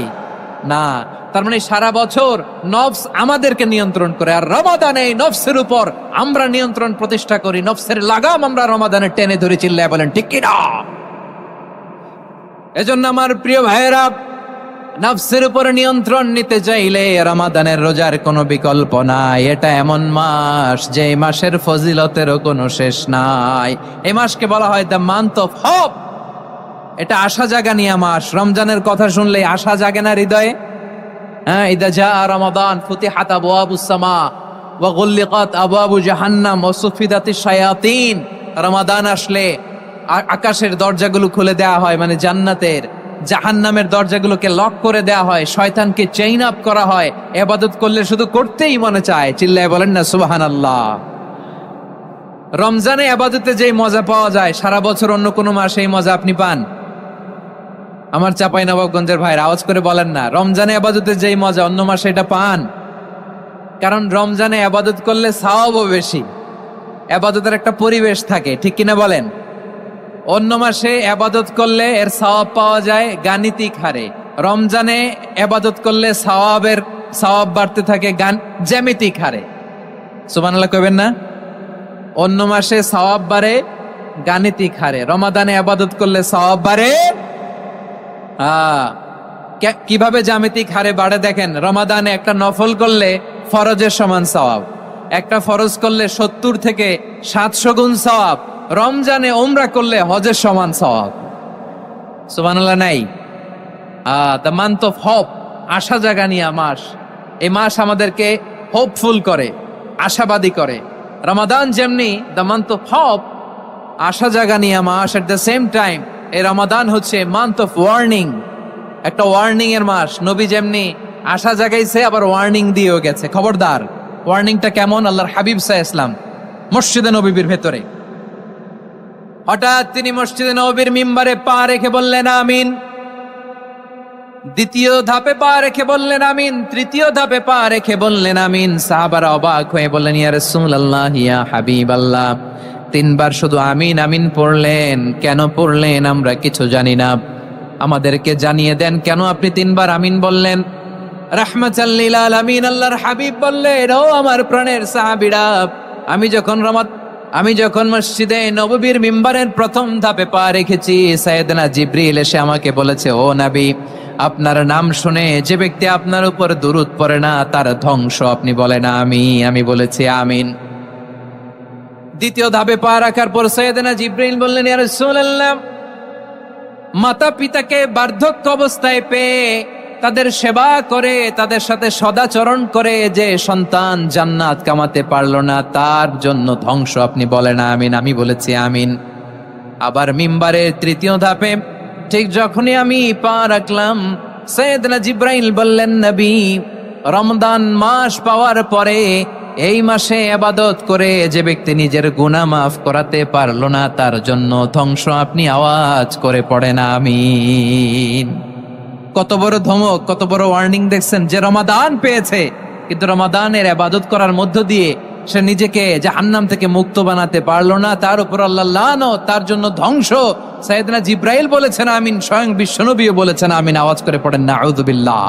না। তার মানে সারা বছর নফস আমাদেরকে নিয়ন্ত্রণ করে, আর রমাদানে নফসের উপর আমরা নিয়ন্ত্রণ প্রতিষ্ঠা করি। নফসের লাগাম আমরা রমাদানে টেনে ধরে। চিল্লায় বলেন ঠিক কিনা? এজন্য আমার প্রিয় ভাইয়েরা, নফসের উপর নিয়ন্ত্রণ নিতে চাইলে রমাদানের রোজার কোনো বিকল্প নাই। এটা এমন মাস, যে মাসের ফজিলতেরও কোনো শেষ নাই। এই মাসকে বলা হয় দ্য মান্থ অফ হোপ। এটা আশা জাগানিয়া মাস। রমজানের কথা শুনলে আশা জাগে না হৃদয়ে? ইদা জা রমাদান ফুতিহাত আবওয়াবুস সামা ওয়া গুল্লিকাত আবওয়াবু জাহান্নাম ওয়া সুফিদাতিশ শায়াতিন। রমাদান আসলে আকাশের দরজাগুলো খুলে দেওয়া হয়, মানে জান্নাতের। জাহান্নামের দরজাগুলোকে লক করে দেওয়া হয়, শয়তানকে চেইন আপ করা হয়। ইবাদত করলে শুধু করতেই মনে চায়। চিল্লায় বলেন না সুবহানাল্লাহ। রমজানে ইবাদতে যেই মজা পাওয়া যায়, সারা বছর অন্য কোনো মাসে এই মজা আপনি পান? আমার চাঁপাইনবাবগঞ্জের ভাইরা আওয়াজ করে বলেন না, রমজানে ইবাদতে যেই মজা অন্য মাসে এটা পান? কারণ রমজানে ইবাদত করলে সওয়াবও বেশি, ইবাদতের একটা পরিবেশ থাকে, ঠিক কিনা বলেন? অন্য মাসে ইবাদত করলে এর সওয়াব পাওয়া যায় গাণিতিক হারে, রমজানে ইবাদত করলে সওয়াব বাড়তে থাকে জ্যামিতিক হারে। সুবহানাল্লাহ কইবেন না? অন্য মাসে সওয়াব বাড়ে গাণিতিক হারে, রমাদানে ইবাদত করলে সওয়াব বাড়ে কিভাবে জ্যামিতিক হারে বাড়ে দেখেন। রমাদানে একটা নফল করলে ফরজের সমান সওয়াব, একটা ফরজ করলে 70 থেকে 700 গুণ সওয়াব। রমজানে উমরা করলে হজের সমান সওয়াব। সুবহানাল্লাহ নাই? দ্য মান্থ অফ হোপ, আশা জাগানিয়া মাস। এই মাস আমাদেরকে হোপফুল করে, আশাবাদী করে। রমাদান যেমনি দ্য মান্থ অফ হোপ, আশা জাগানিয়া মাস, এট দ্য সেম টাইম এই রমাদান হচ্ছে মান্থ অফ ওয়ার্নিং, একটা ওয়ার্নিং এর মাস। নবী যেমনি আশা জাগাইছে, আবার ওয়ার্নিং দিয়েও গেছে, খবরদার। ওয়ার্নিংটা কেমন? আল্লাহর হাবিব সাল্লাল্লাহু আলাইহি ওয়াসাল্লাম মসজিদে নববীর ভেতরে, হঠাৎ তিনি মসজিদে নববীর মিম্বারে পা রেখে বললেন আমিন। দ্বিতীয় ধাপে পা রেখে বললেন আমিন, তৃতীয় ধাপে পা রেখে বললেন আমিন। সাহাবারা অবাক হয়ে বললেন, ইয়া রাসূলুল্লাহ, ইয়া হাবিবাল্লাহ, 3 বার শুধু আমিন আমিন পড়লেন, কেন পড়লেন আমরা কিছু জানি না, আমাদেরকে জানিয়ে দেন কেন আপনি 3 বার আমিন বললেন। রাহমাতাল লিল আলামিন আল্লাহর হাবিব বললেন, ও আমার প্রাণের সাহাবীরা, আমি যখন আমি যখন মসজিদে নববীর মিম্বারের প্রথম ধাপে পা রেখেছি, সাইয়েদনা জিবরিল এসে আমাকে বলেছে, ও নবী, আপনার নাম শুনে যে ব্যক্তি আপনার উপর দুরূদ পড়ে না তার ধ্বংস আপনি বলেন আমিন। আমি বলেছি আমিন। দ্বিতীয় ধাপে পা রাখার পর সাইয়েদনা জিবরিল বললেন, ইয়া রাসূলুল্লাহ, মাতা পিতাকে বার্ধক্য অবস্থায় পেয়ে তাদের সেবা করে, তাদের সাথে সদাচরণ করে যে সন্তান জান্নাত কামাতে পারলো না তার জন্য ধ্বংস আপনি বলেন আমিন। আমি বলেছি আমিন। আবার মিম্বারের তৃতীয় ধাপে ঠিক যখনই আমি পা রাখলাম, সাইয়েদনা জিবরাইল বললেন, নবী, রমজান মাস পাওয়ার পরে এই মাসে ইবাদত করে যে ব্যক্তি নিজের গুনাহ মাফ করাতে পারলো না তার জন্য ধ্বংস আপনি আওয়াজ করে পড়েন আমিন। কত বড় ধমক, কত বড় ওয়ার্নিং দেখছেন! যে রমাদান পেয়েছে কিন্তু রমাদানের ইবাদত করার মধ্য দিয়ে সে নিজেকে জাহান্নাম থেকে মুক্ত বানাতে পারলো না, তার উপর আল্লাহ লানত, তার জন্য ধ্বংস। সাইয়েদনা জিবরাইল বলেছেন আমিন, স্বয়ং বিশ্বনবীও বলেছেন আমিন। আওয়াজ করে পড়েন নাউযুবিল্লাহ।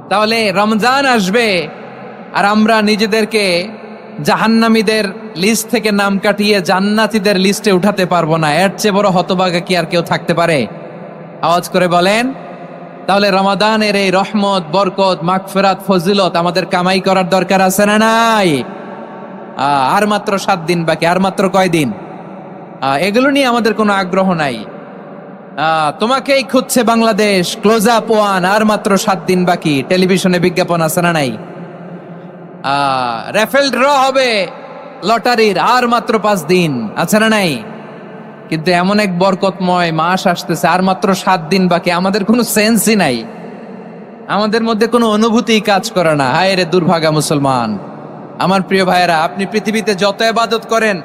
তাহলে রমজান আসবে আর আমরা নিজেদেরকে জাহান্নামীদের লিস্ট থেকে নাম কাটিয়ে জান্নাতীদের লিস্টে উঠাতে পারবো না। এর চেয়ে বড় হতভাগা কি আর কেউ থাকতে পারে? আওয়াজ করে বলেন। তাহলে রমাদানের এই রহমত, বরকত, মাগফিরাত, ফজিলত আমাদের কামাই করার দরকার আছে না নাই? আর মাত্র 7 দিন বাকি, আর মাত্র কয়দিন? এগুলো নিয়ে আমাদের কোনো আগ্রহ নাই। তোমাকেই খুঁজছে বাংলাদেশ, ক্লোজ আপ ওয়ান, আর মাত্র 7 দিন বাকি। টেলিভিশনে বিজ্ঞাপন আছে না নাই? রেফেল ড্র হবে লটারির, আর মাত্র 5 দিন, আছে না নাই? কিন্তু এমন এক বরকতময় মাস আসতেছে, আর মাত্র 7 দিন বাকি। আমাদের কোনো সেন্সই নাই, আমাদের মধ্যে কোনো অনুভূতি কাজ করে না। হায় রে দুর্ভাগা মুসলমান! আমার প্রিয় ভাইয়েরা, আপনি পৃথিবীতে যত ইবাদত করেন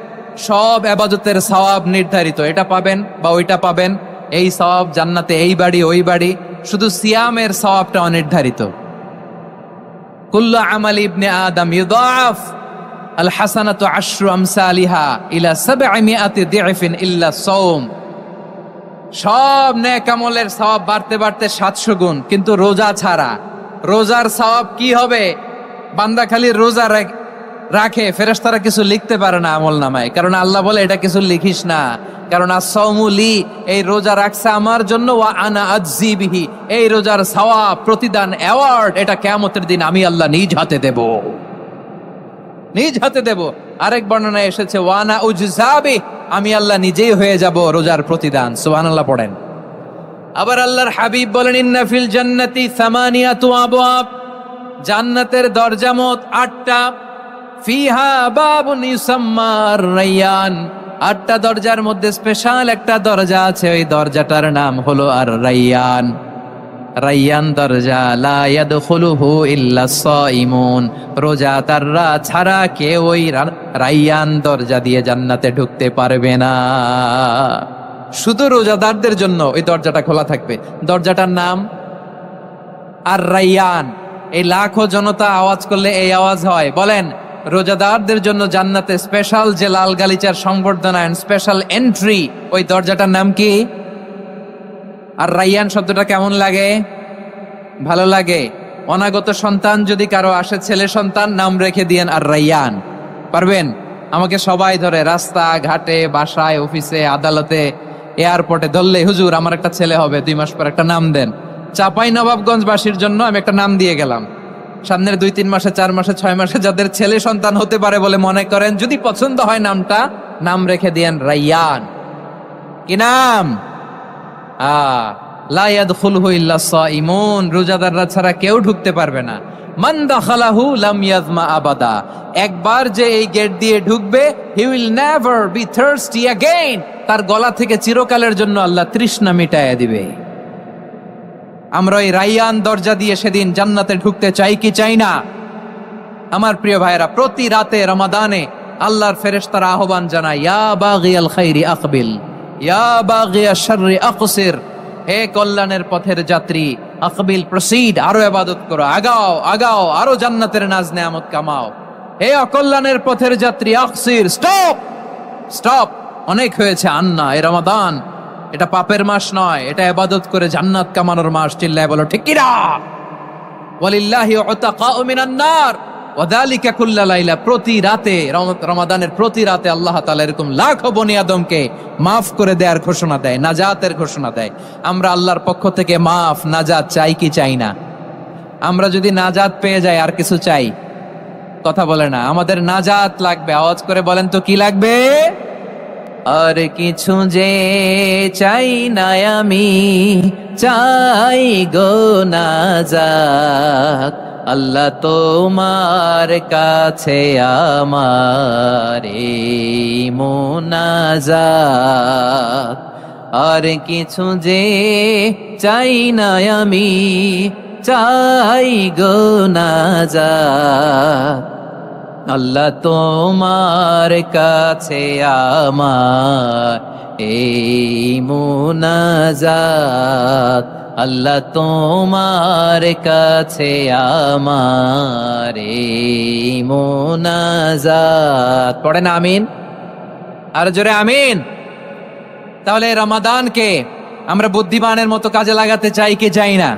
সব ইবাদতের সওয়াব নির্ধারিত। এটা পাবেন বা ওইটা পাবেন, এই সওয়াব জান্নাতে, এই বাড়ি ওই বাড়ি। শুধু সিয়ামের সওয়াবটা অনির্ধারিত। কুল্লু আমালি ইবনে আদম ইউদাফ আল হাসানাতু আশরু আমসালিহা ইলা 700 দি'ফিন ইল্লা সাওম। সব নেক আমলের সওয়াব বাড়তে বাড়তে 700 গুণ, কিন্তু রোজা ছাড়া। রোজার সওয়াব কি হবে? বান্দা খালি রোজা রাখে, ফেরেশতারা কিছু লিখতে পারে না আমলনামায়, কারণ আল্লাহ বলে এটা কিছু লিখিস না, কারণ as-সাওমু লি, এই রোজা রাখছে আমার জন্য, ওয়া আনা আজজি বিহি, এই রোজার সওয়াব, প্রতিদান, অ্যাওয়ার্ড এটা কিয়ামতের দিন আমি আল্লাহ নিজ হাতে দেব, নিজ হাতে দেব। আরেক বর্ণনায় এসেছে ওয়ানা উজজাবি, আমি আল্লাহ নিজেই হয়ে যাব রোজার প্রতিদান। সুবহানাল্লাহ পড়েন। আবার আল্লাহর হাবিব বলেন, ইন্না ফিল জান্নাতি 8 আবওয়াব, জান্নাতের দরজা মোট 8টা। ফিহা বাবুন ইউসাম্মা আর-রায়্যান, 8টা দরজার মধ্যে স্পেশাল একটা দরজা আছে, ওই দরজাটার নাম হলো আর-রায়্যান। রায়্যান দরজা, লা ইয়াদখুলুহু ইল্লা সাইমুন, রোজাদাররা ছাড়া কেউ ওই রায়্যান দরজা দিয়ে জান্নাতে ঢুকতে পারবে না। শুধু রোজাদারদের জন্য ওই দরজাটা খোলা থাকবে। দরজাটার নাম আর-রায়্যান। এই লাখো জনতা আওয়াজ করলে এই আওয়াজ হয়। বলেন, রোজাদারদের জন্য জান্নাতে স্পেশাল যে লাল গালিচার সংবর্ধনা, স্পেশাল এন্ট্রি, ওই দরজাটার নাম কি? আর রায়্যান শব্দটা কেমন লাগে? ভালো লাগে। অনাগত সন্তান যদি কারো আসে, ছেলে সন্তান, নাম রেখে দিয়েন আর রায়্যান। পারবেন? আমাকে সবাই ধরে রাস্তা ঘাটে, বাসায়, অফিসে, আদালতে, এয়ারপোর্টে ধরলে, হুজুর আমার একটা ছেলে হবে 2 মাস পর, একটা নাম দেন। চাঁপাইনবাবগঞ্জবাসীর জন্য আমি একটা নাম দিয়ে গেলাম। সামনের 2-3 মাসে, 4 মাসে, 6 মাসে যাদের ছেলে সন্তান হতে পারে বলে মনে করেন, যদি পছন্দ হয় নামটা, নাম রেখে দিয়েন রায়্যান। কি নাম? লা ইয়াদখুলুহু ইল্লা সাইমুন, রোজাদাররা ছাড়া কেউ ঢুকতে পারবে না। মান দাখালাহু লাম ইয়াজমা আবাদা, একবার যে এই গেট দিয়ে ঢুকবে, he will never be thirsty again, তার গলা থেকে চিরকালের জন্য আল্লাহ তৃষ্ণা মিটায়া দিবে। আমরা এই রায়্যান দরজা দিয়ে সেদিন জান্নাতে ঢুকতে চাই কি চাই না? আমার প্রিয় ভাইরা, প্রতি রাতে রমাদানে আল্লাহর ফেরেশতারা আহ্বান জানায়, ইয়া বাগিয়াল খাইরি আকবিল, ইয়া বাগিয়াশ শাররি আকসির, হে কল্যাণের পথের যাত্রী, আকবিল, প্রসিড, আরো ইবাদত করো, আগাও আগাও, আরো জান্নাতের নাজ নেয়ামত কামাও। হে অকল্যাণের পথের যাত্রী, আকসির, স্টপ স্টপ, অনেক হয়েছে। আন্না, এ রমাদান এটা পাপের মাস নয়, এটা ইবাদত করে জান্নাত কামানোর মাস। চিল্লায় বলো ঠিক কি না? ওয়ালিল্লাহি উতাকাউ মিনান নার, ওয়াদালিকা কুল্লা লাইলা, প্রতি রাতে, রমাদানের প্রতি রাতে আল্লাহ তাআলা এরকম লাখো বনি আদমকে মাফ করে দেওয়ার ঘোষণা দেয়, নাজাতের ঘোষণা দেয়। আমরা আল্লাহর পক্ষ থেকে মাফ, নাজাত চাই কি চাই না? আমরা যদি নাজাত পেয়ে যাই আর কিছু চাই? কথা বলে না। আমাদের নাজাত লাগবে। আওয়াজ করে বলেন তো কি লাগবে? আর কিছু যে চাই না আমি, চাই গো নাজাত। আল্লাহ তোমার কাছে আমার এই মুনাজাত। আর কিছু যে চাই না আমি, চাই গো নাজাত। আল্লাহ তোমার কাছে আমার এই মুনাজাত। আল্লাহ তোমার কাছে আমার এই মুনাজাত। পড়েন আমিন, আর জোরে আমিন। তাহলে রমাদানকে আমরা বুদ্ধিমানের মতো কাজে লাগাতে চাই কি চাই না?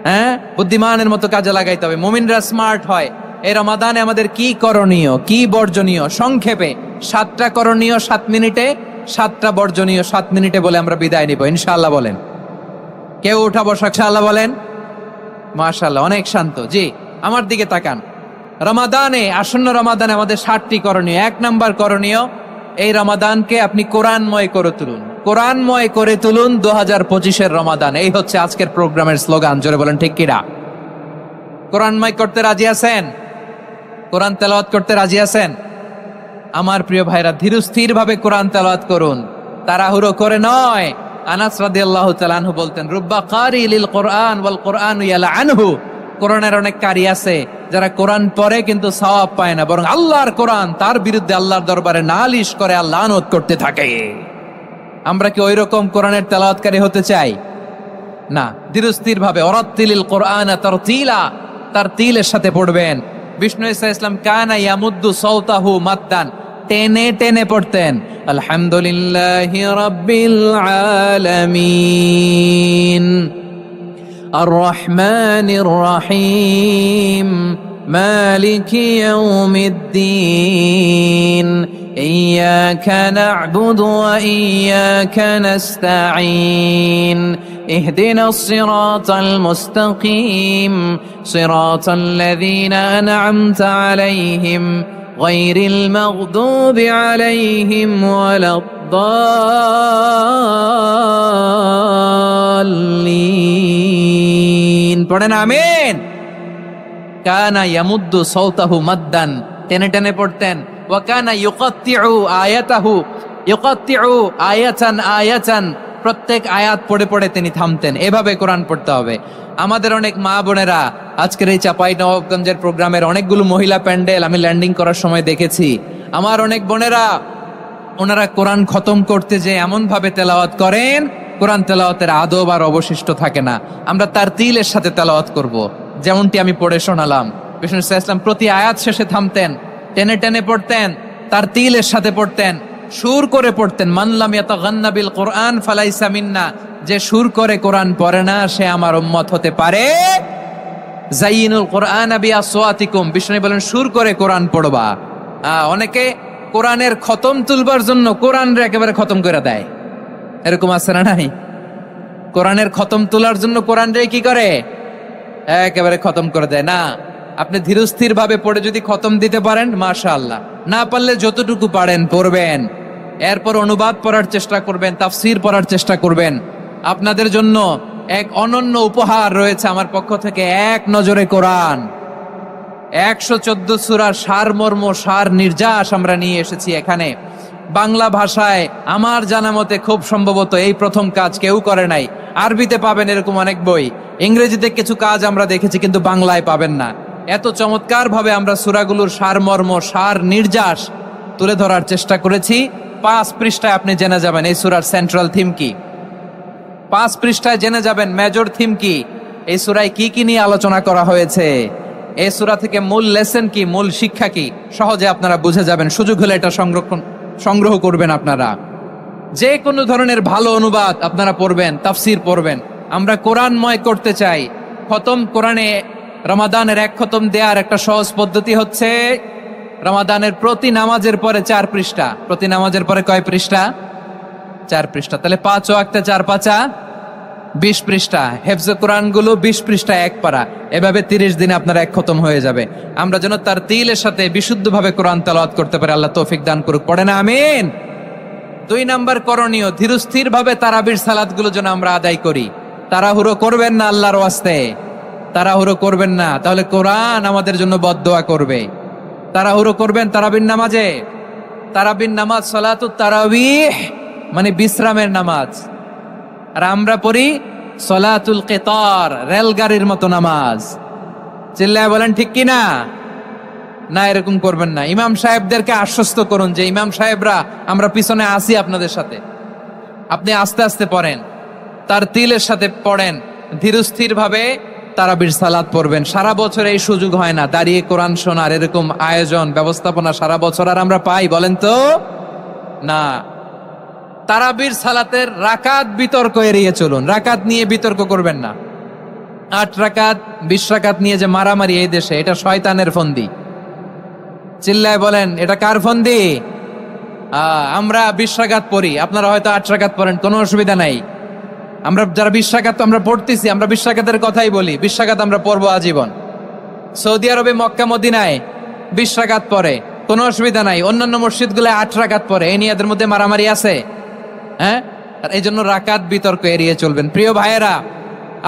হ্যাঁ, বুদ্ধিমানের মতো কাজে লাগাইতে হবে। মুমিনরা স্মার্ট হয়। এই রমাদানে আমাদের কি করণীয়, কি বর্জনীয়? সংক্ষেপে 7টা করণীয় 7 মিনিটে, 7টা বর্জনীয় 7 মিনিটে বলে আমরা বিদায় নিব ইনশাআল্লাহ। বলেন, কেউ উঠা বসা ইনশাআল্লাহ বলেন। মাশাআল্লাহ, অনেক শান্ত। জি, আমার দিকে তাকান। রমাদানে, আসন্ন রমাদানে আমাদের 7টি করণীয়। 1 নাম্বার করণীয়, এই রমাদানকে আপনি কোরআনময় করে তুলুন। কোরআনময় করে তুলুন 2025-এর রমাদান। এই হচ্ছে আজকের প্রোগ্রামের স্লোগান। জোরে বলেন ঠিক কিনা? কোরআনময় করতে রাজি আছেন? কোরআন তেলাওয়াত করতে রাজি আছেন? আমার প্রিয় ভাইরা, ধীরস্থির ভাবে কোরআন তেলাওয়াত করুন, তাড়াহুড়ো করে নয়। আনাস রাদিয়াল্লাহু তাআলা আনহু বলতেন, রুব্বা কারি লিল কোরআন ওয়াল কোরআনু ইয়ালআনহু। কোরআনের অনেক কারি আছে যারা কোরআন পড়ে কিন্তু সওয়াব পায় না, বরং আল্লাহর কোরআন তার বিরুদ্ধে আল্লাহর দরবারে নালিশ করে আর লানত করতে থাকে। আমরা কি ওই রকম কোরআনের তেলাওয়াতকারী হতে চাই? না। ধীরস্থির ভাবে, ওরাত্তিলিল কোরআনা তারতিলা, তারতিলের সাথে পড়বেন। বিষ্ণু ইসা ইসলাম কানা ইয়ামুদ্দু সাওতাহু মাদ্দান, টেনে টেনে পড়তেন। আলহামদুলিল্লাহি রাব্বিল আলামিন আর রহমানির রহিম মালিকি ইয়াউমিদ্দিন ইয়্যাকা না'বুদু ওয়া ইয়্যাকা নাস্তাঈন اهدنا الصراط المستقيم صراط الذين أنعمت عليهم غير المغضوب عليهم ولا الضالين পড়েন আমিন। কানা ইয়ামুদ্দু সাওতাহু মাদ্দান, টেনে টেনে পড়তেন। ওয়া কানা ইউকাত্তিউ আয়াতাহু, ইউকাত্তিউ আয়াতান আয়াতান, প্রত্যেক আয়াত পড়ে পড়ে তিনি থামতেন। এভাবে কোরআন পড়তে হবে। আমাদের অনেক মা বোনেরা, আজকের এই চাঁপাইনবাবগঞ্জের প্রোগ্রামের অনেকগুলো মহিলা প্যান্ডেল আমি ল্যান্ডিং করার সময় দেখেছি। আমার অনেক বোনেরা, ওনারা কোরআন খতম করতে যে এমন ভাবে তেলাওয়াত করেন, কোরআন তেলাওয়াতের আদব আর অবশিষ্ট থাকে না। আমরা তারতিলের সাথে তেলাওয়াত করব, যেমনটি আমি পড়ে শোনালাম। বিষ্ণু ইসলাম প্রতি আয়াত শেষে থামতেন, টেনে টেনে পড়তেন, তারতিলের সাথে পড়তেন, সুর করে পড়তেন। মান লাম ইয়াতাগান্না বিল কোরআন ফালাইসা মিন্না, যে সুর করে কোরআন পড়ে না সে আমার উম্মত হতে পারে। যায়িনুল কোরআন বিআসওয়াতিকুম, বিষ্ণু বলেন সুর করে কোরআন পড়বা। অনেকে কোরআনের খতম তুলবার জন্য কোরআনরে একেবারে খতম করে দেয়, এরকম আছে না নাই? কোরআনের খতম তোলার জন্য কোরআনরে কি করে? একেবারে খতম করে দেয়। না, আপনি ধীরস্থির ভাবে পড়ে যদি খতম দিতে পারেন মাশাআল্লাহ, না পারলে যতটুকু পারেন পড়বেন। এরপর অনুবাদ পড়ার চেষ্টা করবেন, তাফসীর পড়ার চেষ্টা করবেন। আপনাদের জন্য এক অনন্য উপহার রয়েছে আমার পক্ষ থেকে, এক নজরে কোরআন। 114 সূরার সারমর্ম, সার নির্যাস আমরা নিয়ে এসেছি এখানে বাংলা ভাষায়। আমার জানা মতে খুব সম্ভবত এই প্রথম কাজ, কেউ করে নাই। আরবিতে পাবেন এরকম অনেক বই, ইংরেজিতে কিছু কাজ আমরা দেখেছি, কিন্তু বাংলায় পাবেন না। এত চমৎকার ভাবে আমরা সূরাগুলোর সারমর্ম, সার নির্যাস তুলে ধরার চেষ্টা করেছি। 5 পৃষ্ঠায় আপনি জেনে যাবেন এই সূরার সেন্ট্রাল থিম কি। 5 পৃষ্ঠায় জেনে যাবেন মেজর থিম কি, এই সূরায় কি কি নিয়ে আলোচনা করা হয়েছে, এই সূরা থেকে মূল লেসন কি, মূল শিক্ষা কি, সহজে আপনারা বুঝে যাবেন। সুযোগ হলে এটা সংগ্রহ করবেন। আপনারা যে কোনো ধরনের ভালো অনুবাদ আপনারা পড়বেন, তাফসীর পড়বেন। আমরা কোরআনময় করতে চাই। খতম কোরআনে রমাদানের এক খতম দেওয়ার একটা সহজ পদ্ধতি হচ্ছে রমাদানের প্রতি নামাজের পরে 4 পৃষ্ঠা। প্রতি নামাজের পরে কয় পৃষ্ঠা? 4 পৃষ্ঠা। তাহলে 5 ওয়াক্তে 4 পাঁচা 20 পৃষ্ঠা। হেফজে কোরআন গুলো 20 পৃষ্ঠা এক পারা। এভাবে 30 দিনে আপনার এক খতম হয়ে যাবে। আমরা যেন তার তিলের সাথে বিশুদ্ধভাবে কোরআন তেলাওয়াত করতে পারি। আল্লাহ তৌফিক দান করুক। পড়ে না আমিন। 2 নাম্বার করণীয়, ধীরস্থির ভাবে তারাবির সালাত গুলো যেন আমরা আদায় করি। তাড়াহুড়ো করবেন না আল্লাহর ওয়াস্তে, তাড়াহুড়ো করবেন না, তাহলে কোরআন আমাদের জন্য বদদোয়া করবে। তাড়াহুড়ো করবেন তারাবির নামাজে। তারাবির নামাজ সালাতুত তারাবিহ মানে বিশ্রামের নামাজ। আর আমরা পড়ি সলাতুল কিতার, রেলগাড়ির মতো নামাজ। চিল্লায় বলেন ঠিক কিনা? না, এরকম করবেন না। ইমাম সাহেবদেরকে আশ্বস্ত করুন যে ইমাম সাহেবরা আমরা পিছনে আসি আপনাদের সাথে, আপনি আস্তে আস্তে পড়েন, তার তিলের সাথে পড়েন, ধীরস্থির ভাবে তারাবির সালাত পড়বেন। সারা বছর এই সুযোগ হয় না, দাঁড়িয়ে কোরআন শোনার এরকম আয়োজন ব্যবস্থাপনা সারা বছর আর আমরা পাই বলেন তো? না। তারাবির সালাতের রাকাত বিতর্ক এড়িয়ে চলুন। রাকাত নিয়ে বিতর্ক করবেন না। 8 রাকাত 20 রাকাত নিয়ে যে মারামারি এই দেশে, এটা শয়তানের ফন্দি। চিল্লায় বলেন এটা কার ফন্দি? আমরা 20 রাকাত পড়ি, আপনারা হয়তো 8 রাকাত পড়েন, কোনো অসুবিধা নাই। আমরা যারা 20 রাকাত আমরা পড়তেছি, আমরা 20 রাকাতের কথাই বলি। 20 রাকাত আমরা পড়বো আজীবন। সৌদি আরবে মক্কা মদিনায় 20 রাকাত পড়ে, কোনো অসুবিধা নাই। অন্যান্য মসজিদগুলো 8 রাকাত পড়ে। এই নিয়ে এদের মধ্যে মারামারি আছে? হ্যাঁ। আর এই জন্য রাকাত বিতর্ক এড়িয়ে চলবেন। প্রিয় ভাইয়েরা,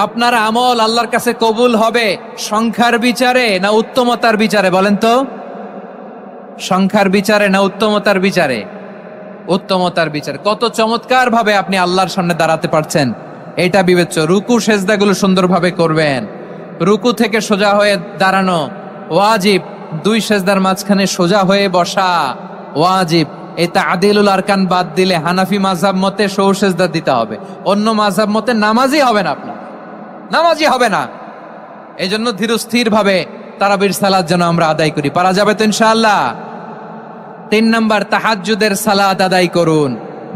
আপনার আমল আল্লাহর কাছে কবুল হবে সংখ্যার বিচারে না উত্তমতার বিচারে বলেন তো? সংখ্যার বিচারে না উত্তমতার বিচারে? উত্তমতার বিচারে। কত চমৎকার ভাবে আপনি আল্লাহর সামনে দাঁড়াতে পারছেন এটা বিবেচ্য। রুকু সেজদাগুলো সুন্দরভাবে করবেন। রুকু থেকে সোজা হয়ে দাঁড়ানো ওয়াজিব। 2 সেজদার মাঝখানে সোজা হয়ে বসা ওয়াজিব। এই তা'দিলুল আরকান বাদ দিলে হানাফি মাযহাব মতে সৌ সেজদা দিতে হবে। অন্য মাযহাব মতে নামাজই হবে না, আপনার নামাজই হবে না। এই জন্য ধীরস্থির ভাবে তারাবির সালাত যেন আমরা আদায় করি। পারা যাবে তো ইনশাআল্লাহ? 3 নাম্বার, তাহাজ্জুদের সালাত আদায় করুন।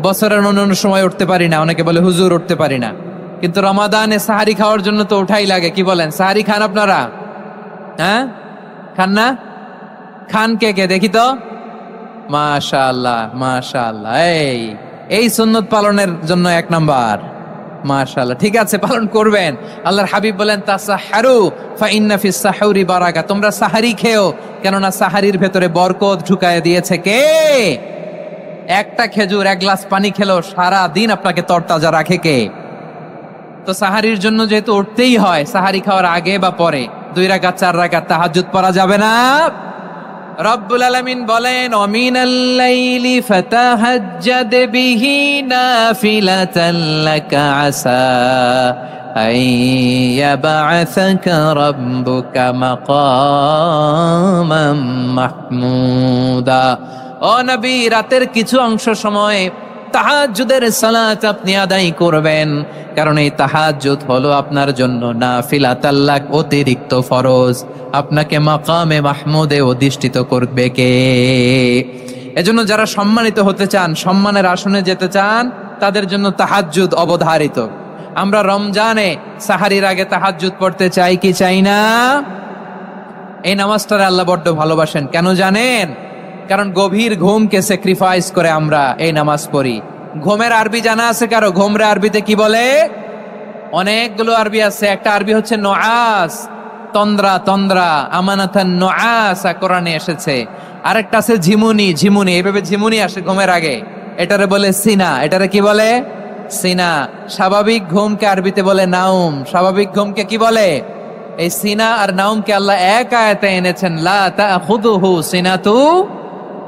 বছরের অন্য সময় উঠতে পারি না, অনেকে বলে হুজুর উঠতে পারি না, কিন্তু রমাদানে সাহারি খাওয়ার জন্য তো ওঠাই লাগে। কি বলেন? সাহারি খান আপনারা? হ্যাঁ, খান না? খান কে কে দেখি তো? মাশাআল্লাহ মাশাআল্লাহ। এই সুন্নত পালনের জন্য 1 নাম্বার। মাশাআল্লাহ, ঠিক আছে, পালন করবেন। আল্লাহর হাবিব বলেন তাসাহহারু ফা ইন্না ফিস সাহুরি বারাকা। তোমরা সাহারি খেও, কেননা সাহারির ভেতরে বরকত ঢুকায় দিয়েছে কে? একটা খেজুর 1 গ্লাস পানি খেলো সারা দিন আপনাকে তরতাজা রাখে কে? তো সাহারির জন্য যেহেতু উঠতেই হয়, সাহারি খাওয়ার আগে বা পরে 2 রাকাত 4 রাকাত তাহাজ্জুদ পড়া যাবে না? রব্বুল আলামিন বলেন ওয়ামিনাল লাইলি ফাতাহাজ্জাদ বিহি নাফিলাতান লাকা আসা আইয়াবআসাকা রাব্বুকা মাকামাম মাহমুদা। ও নবী, রাতের কিছু অংশ সময় তাহাজ্জুদের সালাত আপনি আদায় করবেন, কারণ এই তাহাজ্জুদ হলো আপনার জন্য নাফিলাতাল লাক, অতিরিক্ত ফরজ। আপনাকে মাকামে মাহমুদে অধিষ্ঠিত করবে কে? এজন্য যারা সম্মানিত হতে চান, সম্মানের আসনে যেতে চান, তাদের জন্য তাহাজ্জুদ অবধারিত। আমরা রমজানে সাহারির আগে তাহাজ্জুদ পড়তে চাই কি চাই না? এই নামাজটারে আল্লাহ বড্ড ভালোবাসেন। কেন জানেন? কারণ গভীর ঘুমকে স্যাক্রিফাইস করে আমরা এই নামাজ পড়ি। ঘুমের আরবি জানা আছে কারো? ঘুমরে আরবিতে কি বলে? অনেকগুলো আরবি আছে। একটা আরবি হচ্ছে নুআস, তন্দ্রা তন্দ্রা, আমানাতান নুআসা কোরআনে এসেছে। আরেকটা আছে ঝিমুনি, ঝিমুনি, এইভাবে ঝিমুনি আসে ঘুমের আগে, এটারে বলে সিনা। এটারে কি বলে? সিনা। স্বাভাবিক ঘুমকে আরবিতে বলে নাউম। স্বাভাবিক ঘুমকে কি বলে? এই সিনা আর নাউমকে আল্লাহ এক আয়াতে এনেছেন, লা তাখুযুহু সিনাতু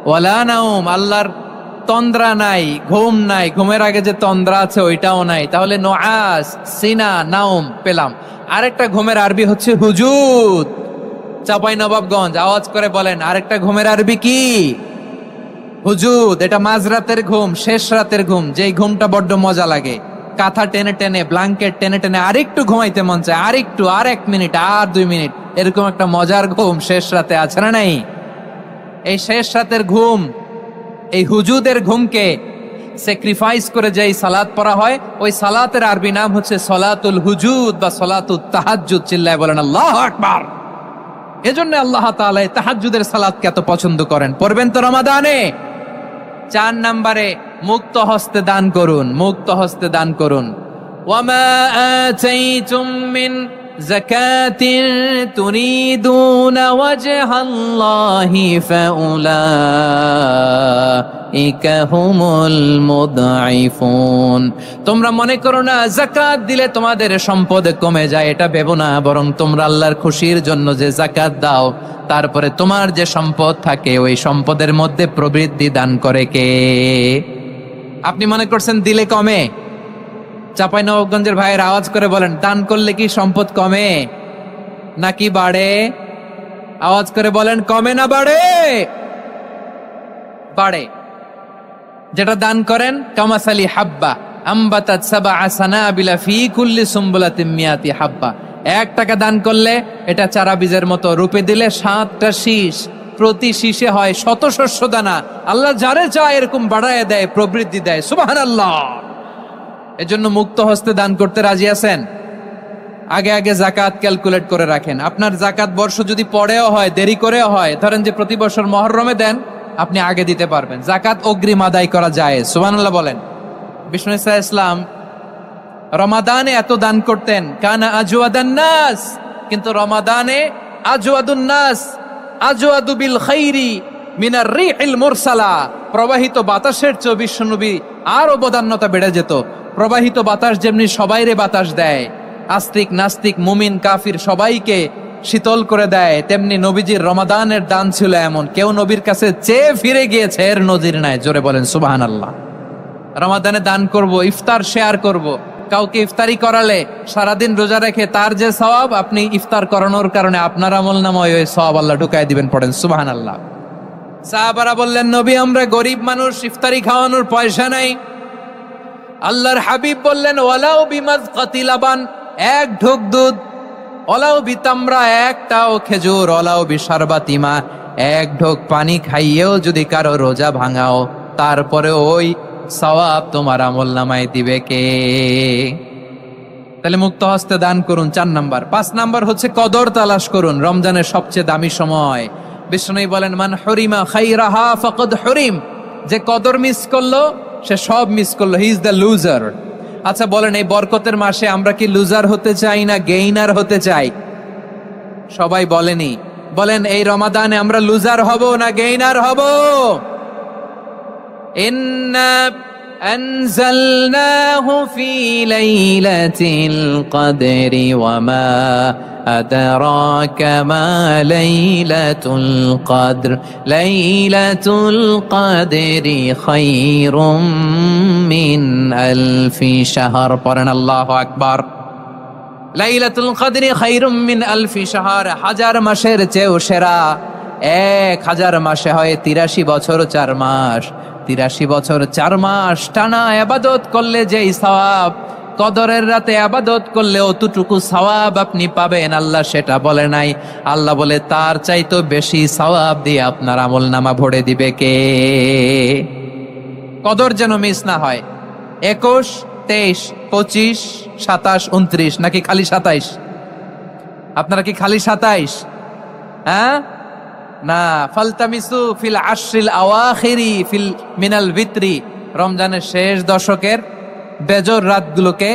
ওয়ালা নাউম। আল্লাহর তন্দ্রা নাই, ঘুম নাই। ঘুমের আগে যে তন্দ্রা আছে ওইটাও নাই। তাহলে নুআস, সিনা, নাউম পেলাম। আরেকটা ঘুমের আরবি হচ্ছে হুজুদ। চাঁপাইনবাবগঞ্জ আওয়াজ করে বলেন, আরেকটা ঘুমের আরবি কি? হুজুদ। এটা মাঝরাতের ঘুম, শেষ রাতের ঘুম, যেই ঘুমটা বড্ড মজা লাগে। কাঁথা টেনে টেনে, ব্ল্যাঙ্কেট টেনে টেনে আরেকটু ঘুমাইতে মন চায়, আরেকটু, আর 1 মিনিট, আর 2 মিনিট, এরকম একটা মজার ঘুম শেষ রাতে আছে না নাই? এই শেষ রাতের ঘুম, এই হুজুদের ঘুমকে স্যাক্রিফাইস করে যেই সালাত পড়া হয়, ওই সালাতের আরবি নাম হচ্ছে সলাতুল হুজুদ বা সলাতুত তাহাজ্জুদ। চিল্লায় বলেন আল্লাহু আকবার। এজন্য আল্লাহ তাআলা তাহাজ্জুদের সালাতকে এত পছন্দ করেন। পড়বেন তো রমাদানে। 4 নম্বরে মুক্ত হস্তে দান করুন, মুক্ত হস্তে দান করুন। ওয়ামা আতাইতুম মিন যাকাতিন তুরিদুনা ওয়াজহাল্লাহি ফাউলাইকা হুমুল মুদঈফুন। তোমরা মনে করো না যাকাত দিলে তোমাদের সম্পদ কমে যায়, এটা ভেবো না, বরং তোমরা আল্লাহর খুশির জন্য যে যাকাত দাও তারপরে তোমার যে সম্পদ থাকে ওই সম্পদের মধ্যে প্রবৃদ্ধি দান করে কে? আপনি মনে করছেন দিলে কমে? চাঁপাইনবাবগঞ্জের ভাইয়ের আওয়াজ করে বলেন, দান করলে কি সম্পদ কমে নাকি বাড়ে? আওয়াজ করে বলেন, কমে না বাড়ে? বাড়ে। যেটা দান করেন কামাসালি হাব্বা আম্বাতাত সাবআ সানাবিলা ফি কুল্লি সুম্বুলাতিন মিয়াতি হাব্বা। 1 টাকা দান করলে এটা চারা বীজের মতো, রূপে দিলে 7টা শীষ, প্রতি শীষে হয় 100 শস্য দানা। আল্লাহ যারে চায় এরকম বাড়ায় দেয়, প্রবৃদ্ধি দেয়। সুবহানাল্লাহ। এজন্য মুক্ত হস্তে দান করতে রাজি আছেন? আগে আগে যাকাত ক্যালকুলেট করে রাখেন। আপনার যাকাত বর্ষ যদি পরেও হয়, দেরি করেও হয়, ধরেন যে প্রতি বছর মুহররমে দেন, আপনি আগে দিতে পারবেন। যাকাত অগ্রিম আদায় করা যায়। সুবহানাল্লাহ বলেন। বিষ্ণু ইসা ইসলাম রমাদানে এত দান করতেন, কানা আজওয়াদান নাস, কিন্তু রমাদানে আজওয়াদুন নাস আজওয়াদু বিল খাইরি মিনার রিহিল মুরসালা। প্রবাহিত বাতাসের চেয়ে বিশ্বনবী আরো বদান্যতা বেড়ে যেত। প্রবাহিত বাতাস যেমনি সবাইরে বাতাস দেয়, আস্তিক নাস্তিক মুমিন কাফির সবাইকে শীতল করে দেয়, তেমনি নবীজির রমাদানের দান ছিল এমন, কেউ নবীর কাছে চেয়ে ফিরে গিয়েছে এর নজির নাই। জোরে বলেন সুবহানাল্লাহ। রমাদানে দান করব, ইফতার শেয়ার করব। কাউকে ইফতারি করালে সারাদিন রোজা রেখে তার যে সওয়াব, আপনি ইফতার করানোর কারণে আপনার আমলনামায় ওই সওয়াব আল্লাহ ঢুকায় দিবেন। পড়েন সুবহানাল্লাহ। সাহাবারা বললেন, নবী আমরা গরিব মানুষ, ইফতারি খাওয়ানোর পয়সা নাই। আল্লাহর হাবিব বললেন, ওয়ালাউ বিমাজকাতি লাবান, 1 ঢোক দুধ, ওয়ালাউ বিতামরা, 1টাও খেজুর, ওয়ালাউ বিশারবাতিমা, 1 ঢোক পানি খাইয়েও যদি কারো রোজা ভাঙাও, তারপরে ওই সওয়াব তোমার আমলনামায় দিবে কে? তাহলে মুক্ত হস্তে দান করুন, 4 নাম্বার। 5 নাম্বার হচ্ছে কদর তালাশ করুন। রমজানের সবচেয়ে দামি সময়। বিষ্ণু বলেন, মান হুরিমা খাইরাহা ফাকাদ হুরিম। যে কদর মিস করলো সে সব মিস করলো, হি ইজ দ্য লুজার। আচ্ছা বলেন, এই বরকতের মাসে আমরা কি লুজার হতে চাই না গেইনার হতে চাই? সবাই বলেনি। বলেন, এই রমাদানে আমরা লুজার হব না গেইনার হব? ইন্না আনজালনাহু ফি লাইলাতিল কদরি ওয়া মা আদরাকা মা লাইলাতুল কদর লাইলাতুল কদরি খায়রুম মিন আলফি শাহর। পড়েন আল্লাহু আকবার। লাইলাতুল কদরি খায়রুম মিন আলফি শাহর, 1000 মাসের চেয়েও সেরা। 1000 মাসে হয় 83 বছর 4 মাস। 83 বছর 4 মাস টানা ইবাদত করলে যেই সওয়াব, কদরের রাতে ইবাদত করলে অতটুকু সওয়াব আপনি পাবেন, আল্লাহ সেটা বলে নাই। আল্লাহ বলে তার চাইতো বেশি সওয়াব দিয়ে আপনার আমলনামা ভরে দিবে কে? কদর যেন মিস না হয়। 21, 23, 25, 27, 29 নাকি খালি 27? আপনারা কি খালি 27? হ্যাঁ না, ফালতামিসু ফিল আশরিল আওয়াখিরি ফিল মিনাল ভিতরি। রমজানের শেষ দশকের বেজর রাতগুলোকে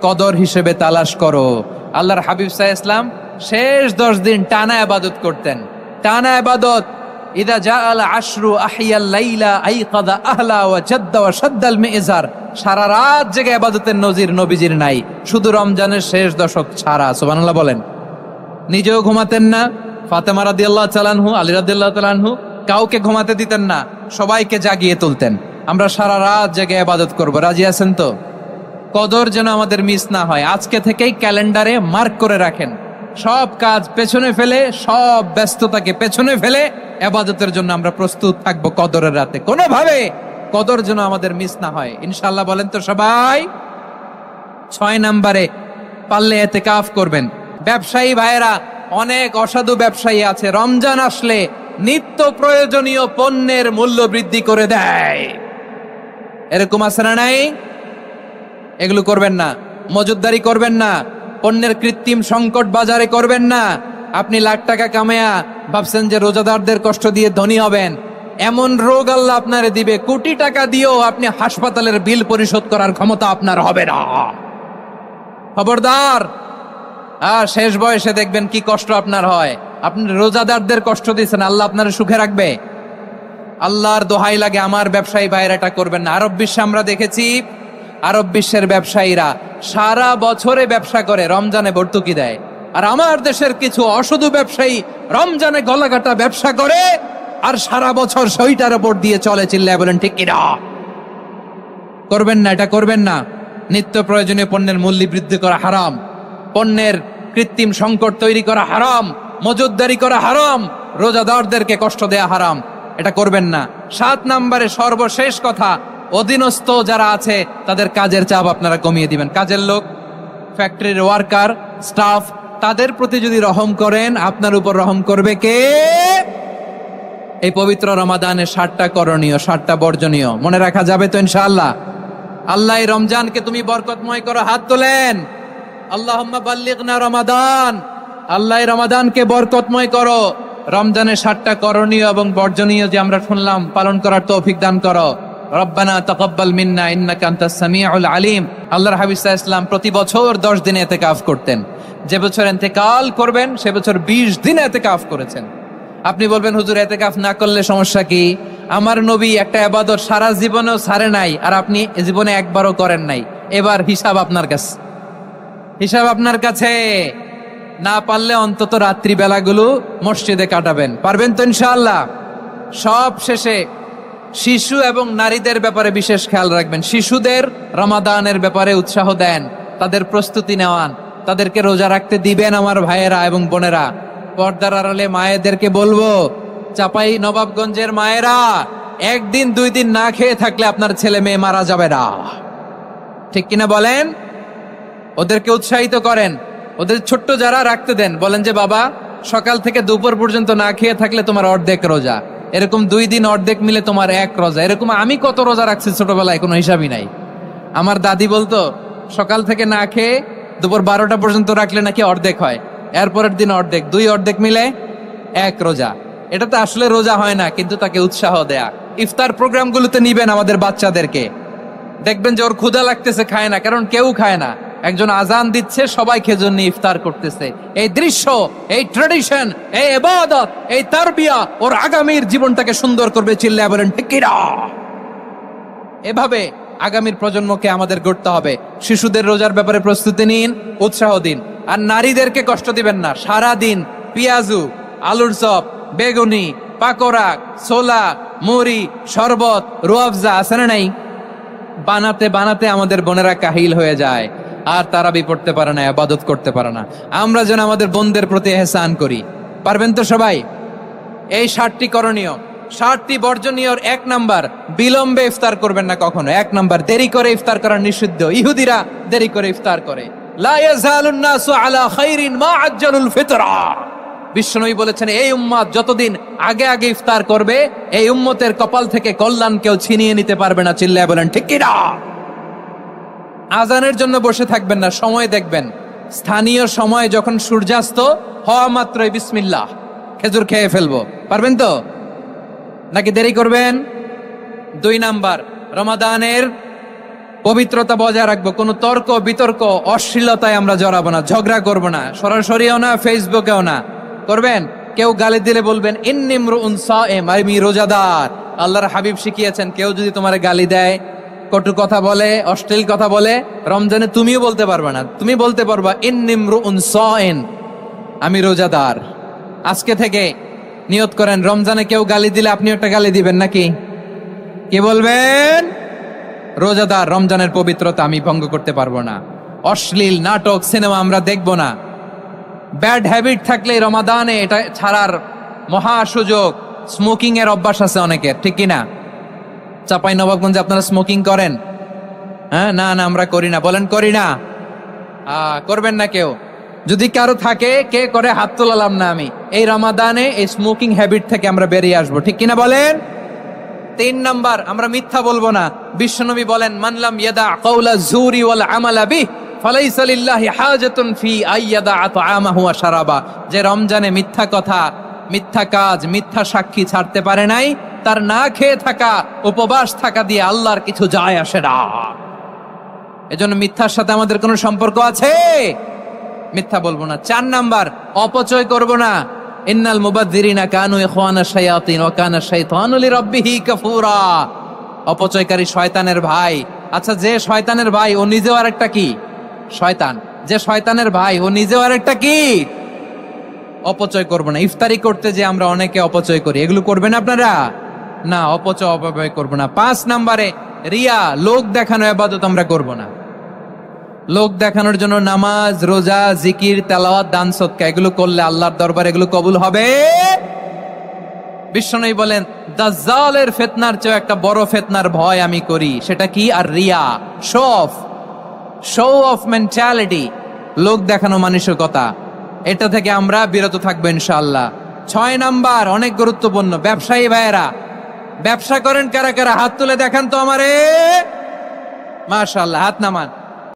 কদর হিসেবে তালাশ করো। আল্লাহর হাবিব সাল্লাল্লাহু আলাইহি ওয়াসাল্লাম শেষ 10 দিন টানা ইবাদত করতেন, টানা ইবাদত। ইদা জাআল আশরু আহিয়াল লাইলা আইকাদা আহলা ওয়া জাদ্দা ওয়া শাদ্দাল মিজার। সারা রাত জেগে ইবাদতের নজির নবীজির নাই, শুধু রমজানের শেষ দশক ছাড়া। সুবহানাল্লাহ বলেন। নিজেও ঘুমাতেন না। ফাতেমা রাদিয়াল্লাহু তাআলা আনহু, আলী রাদিয়াল্লাহু তাআলা আনহু কাউকে ঘুমাতে দিতেন না, সবাইকে জাগিয়ে তুলতেন। আমরা সারা রাত জেগে ইবাদত করব। রাজি আছেন তো? কদর যেন আমাদের মিস না হয়। আজকে থেকেই ক্যালেন্ডারে মার্ক করে রাখেন। সব কাজ পেছনে ফেলে, সব ব্যস্ততাকে পেছনে ফেলে ইবাদতের জন্য আমরা প্রস্তুত থাকবো কদরের রাতে। কোনোভাবে কদর যেন আমাদের মিস না হয়, ইনশাআল্লাহ। বলেন তো সবাই। 6 নম্বরে পারলে ইতিকাফ করবেন। ব্যবসায়ী ভাইয়েরা, অনেক অসাধু ব্যবসায়ী আছে, রমজান আসলে নিত্য প্রয়োজনীয় পণ্যের মূল্য বৃদ্ধি করে দেয়। এরকম আছে না নাই? এগুলো করবেন না। মজুদদারি করবেন না। পণ্যের কৃত্রিম সংকট বাজারে করবেন না। আপনি লাখ টাকা কামায়া ভাবছেন যে রোজাদারদের কষ্ট দিয়ে ধনী হবেন, এমন রোগ আল্লাহ আপনারে দিবে, কোটি টাকা দিয়েও আপনি হাসপাতালের বিল পরিশোধ করার ক্ষমতা আপনার হবে না। খবরদার। আর শেষ বয়সে দেখবেন কি কষ্ট আপনার হয়। আপনি রোজাদারদের কষ্ট দিচ্ছেন, আল্লাহ আপনার সুখে রাখবে? আল্লাহর দোহাই লাগে আমার ব্যবসায়ী ভাইয়েরা এটা করবেন না। আরব বিশ্বে আমরা দেখেছি, আরব বিশ্বের ব্যবসায়ীরা সারা বছরে ব্যবসা করে, রমজানে ভর্তুকি দেয়। আর আমার দেশের কিছু অসাধু ব্যবসায়ী রমজানে গলাকাটা ব্যবসা করে আর সারা বছর সইটার উপর দিয়ে চলে। চিল্লায় বলেন ঠিক কিনা? করবেন না, এটা করবেন না। নিত্য প্রয়োজনীয় পণ্যের মূল্য বৃদ্ধি করা হারাম, পণ্যের কৃত্রিম সংকট তৈরি করা হারাম, মজুতদারি করা হারাম, রোজাদারদেরকে কষ্ট দেয়া হারাম, এটা করবেন না। 7 নম্বরে সর্বশেষ কথা, অধীনস্থ যারা আছে তাদের কাজের চাপ আপনারা কমিয়ে দিবেন। কাজের লোক, ফ্যাক্টরির ওয়ার্কার, স্টাফ, তাদের প্রতি যদি রহম করেন, আপনার উপর রহম করবে কে? এই পবিত্র রমাদানের 7টা করণীয়, 7টা বর্জনীয় মনে রাখা যাবে তো ইনশাআল্লাহ? আল্লাহ এই রমজানকে তুমি বরকতময় করো, হাত তোলেন। আল্লাহুম্মা বাল্লিগনা রমাদান। আল্লাহ এই রমাদানকে বরকতময় করো। রমজানের 7টা করণীয় এবং বর্জনীয় যে আমরা শুনলাম, পালন করার তৌফিক দান করো। রব্বানা তাকাব্বাল মিন্না ইন্নাকা আনতাস সামিউল আলিম। আল্লাহর হাবিব সাল্লাল্লাহু আলাইহি ওয়াসাল্লাম প্রতি বছর 10 দিনে ইতিকাফ করতেন। যে বছর ইন্তেকাল করবেন সে বছর 20 দিনে ইতিকাফ করেছেন। আপনি বলবেন হুজুর ইতিকাফ না করলে সমস্যা কি? আমার নবী একটা ইবাদত সারা জীবনেও ছাড়ে নাই, আর আপনি জীবনে একবারও করেন নাই। এবার হিসাব আপনার কাছে, হিসাব আপনার কাছে। না পারলে অন্তত রাত্রি বেলাগুলো মসজিদে কাটাবেন। পারবেন তো ইনশাআল্লাহ? সব শেষে শিশু এবং নারীদের ব্যাপারে বিশেষ খেয়াল রাখবেন। শিশুদের রমাদানের ব্যাপারে উৎসাহ দেন, তাদের প্রস্তুতি নেওয়ান, তাদেরকে রোজা রাখতে দিবেন। আমার ভাইয়েরা এবং বোনেরা, পর্দার আড়ালে মায়েদেরকে বলবো, চাপাই নবাবগঞ্জের মায়েরা, 1 দিন 2 দিন না খেয়ে থাকলে আপনার ছেলে মেয়ে মারা যাবে না। ঠিক কিনা বলেন? ওদেরকে উৎসাহিত করেন, ওদের ছোট্ট যারা রাখতে দেন, বলেন যে বাবা সকাল থেকে দুপুর পর্যন্ত না খেয়ে থাকলে তোমার অর্ধেক রোজা, এরকম 2 দিন অর্ধেক মিলে তোমার 1 রোজা। এরকম আমি কত রোজা রাখছি ছোটবেলায়, কোনো হিসাবই নাই। আমার দাদি বলতো সকাল থেকে না খেয়ে দুপুর 12টা পর্যন্ত রাখলে নাকি অর্ধেক হয়, এরপরের দিন অর্ধেক, 2 অর্ধেক মিলে 1 রোজা। এটা তো আসলে রোজা হয় না, কিন্তু তাকে উৎসাহ দেয়া। ইফতার প্রোগ্রামগুলোতে নিবেন আমাদের বাচ্চাদেরকে, দেখবেন যে ওর ক্ষুধা লাগতেছে, খায় না, কারণ কেউ খায় না। একজন আজান দিচ্ছে, সবাই খেজুর নিয়ে ইফতার করতেছে। এই দৃশ্য, এই ট্র্যাডিশন, এই ইবাদত, এই তারবিয়া ওর আগামীর জীবনটাকে সুন্দর করবে। চিল্লায় বলেন ঠিক কিনা? এভাবে আগামীর প্রজন্মকে আমাদের গড়তে হবে। শিশুদের রোজার ব্যাপারে প্রস্তুতি নিন, উৎসাহ দিন। আর নারীদেরকে কষ্ট দিবেন না। সারা দিন পেঁয়াজু, আলুর চপ, বেগুনি, পাকোড়া, ছোলা, মুড়ি, শরবত, রুয়াফজা আছে না নাই, বানাতে বানাতে আমাদের বোনেরা কাহিল হয়ে যায়, আর তারাবি পড়তে পারে না, ইবাদত করতে পারে না। আমরা যেন আমাদের বোনদের প্রতি ইহসান করি। পারবেন তো সবাই? এই 7টি করণীয়, 7টি বর্জনীয়। 1 নাম্বার, বিলম্বে ইফতার করবেন না কখনো। 1 নাম্বার, দেরি করে ইফতার করা নিষিদ্ধ। ইহুদিরা দেরি করে ইফতার করে। লা ইয়াজালুন নাসু আলা খাইরিন মা আজ্জালুল ফিতরা। বিশ্বনবী বলেছেন, এই উম্মত যতদিন আগে আগে ইফতার করবে, এই উম্মতের কপাল থেকে কল্যাণ কেউ ছিনিয়ে নিতে পারবে না। চিল্লায় বলেন ঠিক কিনা? আজানের জন্য বসে থাকবেন না, সময় দেখবেন। স্থানীয় সময় যখন সূর্যাস্ত হওয়া মাত্রই বিসমিল্লাহ, খেজুর খেয়ে ফেলবো। পারবেন তো? নাকি দেরি করবেন? 2 নাম্বার, রমাদানের পবিত্রতা বজায় রাখবো। কোনো তর্ক বিতর্ক, অশ্লীলতায় আমরা জড়াবো না, ঝগড়া করবো না, সরাসরিও না, ফেসবুকেও না। করবেন? কেউ গালি দিলে বলবেন ইন্নী ইমরুউন সায়েম, আমি রোজাদার। আল্লাহর হাবিব শিখিয়েছেন, কেউ যদি তোমার গালি দেয়, কটু কথা বলে, অশ্লীল কথা বলে, রমজানে তুমিও বলতে পারবে না। তুমি বলতে পারবা ইন্নী ইমরুউন সায়েম, আমি রোজাদার। আজকে থেকে নিয়ত করেন, রমজানে কেউ গালি দিলে আপনি একটা গালি দিবেন নাকি? কি বলবেন? রোজাদার, রমজানের পবিত্রতা আমি ভঙ্গ করতে পারবো না। অশ্লীল নাটক, সিনেমা আমরা দেখবো না। ব্যাড হ্যাবিট থাকলে রমাদানে এটা ছাড়ার মহা সুযোগ। স্মোকিং এর অভ্যাস আছে অনেকের, ঠিক কিনা? চাপাই নবাবগঞ্জে আপনারা স্মোকিং করেন? হ্যাঁ, না না আমরা করি না। বলেন করি না? করবেন না কেউ। যদি কারো থাকে, কে করে হাত তোলালাম না আমি। এই রমাদানে এই স্মোকিং হ্যাবিট থেকে আমরা বেরিয়ে আসবো, ঠিক কিনা বলেন? 3 নাম্বার, আমরা মিথ্যা বলবো না। বিশ্বনবী বলেন, মানলাম ইয়াদা কাওলা যুরি ওয়াল আমালা বিহি ফালাইসা লিল্লাহি হাজাতুন ফি আইয়াদা তাআমাহু ওয়া শারাবা, যে রমজানে মিথ্যা কথা, মিথ্যা কাজ, মিথ্যা সাক্ষী ছাড়তে পারে নাই, তার না খেয়ে থাকা, উপবাস থাকা দিয়ে আল্লাহর কিছু যায় আসে না। এজন্য মিথ্যার সাথে আমাদের কোনো সম্পর্ক আছে? মিথ্যা বলবো না। 4 নাম্বার, অপচয় করব না। ইন্নাল মুবাযযিরিনা কানু ইখওয়ানাশ শায়াতিন ওয়া কানা শাইতানু লিরাব্বিহি কাফুরা। অপচয়কারী শয়তানের ভাই। আচ্ছা, যে শয়তানের ভাই ও নিজেও আরেকটা কি? শয়তান। যে শয়তানের ভাই ও নিজেও আরেকটা কি? অপচয় করব না। ইফতারি করতে যে আমরা অনেকে অপচয় করি, এগুলো করবেন আপনারা? না, অপচয় করব না। 5 নাম্বারে রিয়া, লোক দেখানো ইবাদত আমরা করব না। লোক দেখানোর জন্য নামাজ, রোজা, জিকির, তেলাওয়াত, দান, সদকা এগুলো করলে আল্লাহর দরবারে এগুলো কবুল হবে? বিশ্বনবী বলেন, দাজ্জালের ফিতনার চেয়ে একটা বড় ফিতনার ভয় আমি করি, সেটা কি? আর রিয়া, শো অফ মেন্টালিটি, লোক দেখানো মানসিকতা। এটা থেকে আমরা বিরত থাকবো ইনশাআল্লাহ। 6 নাম্বার, অনেক গুরুত্বপূর্ণ। ব্যবসায়ী ভাইয়েরা, ব্যবসা করেন কারা কারা? হাত তুলে দেখান তো আমারে। মাশাআল্লাহ, হাত নামান।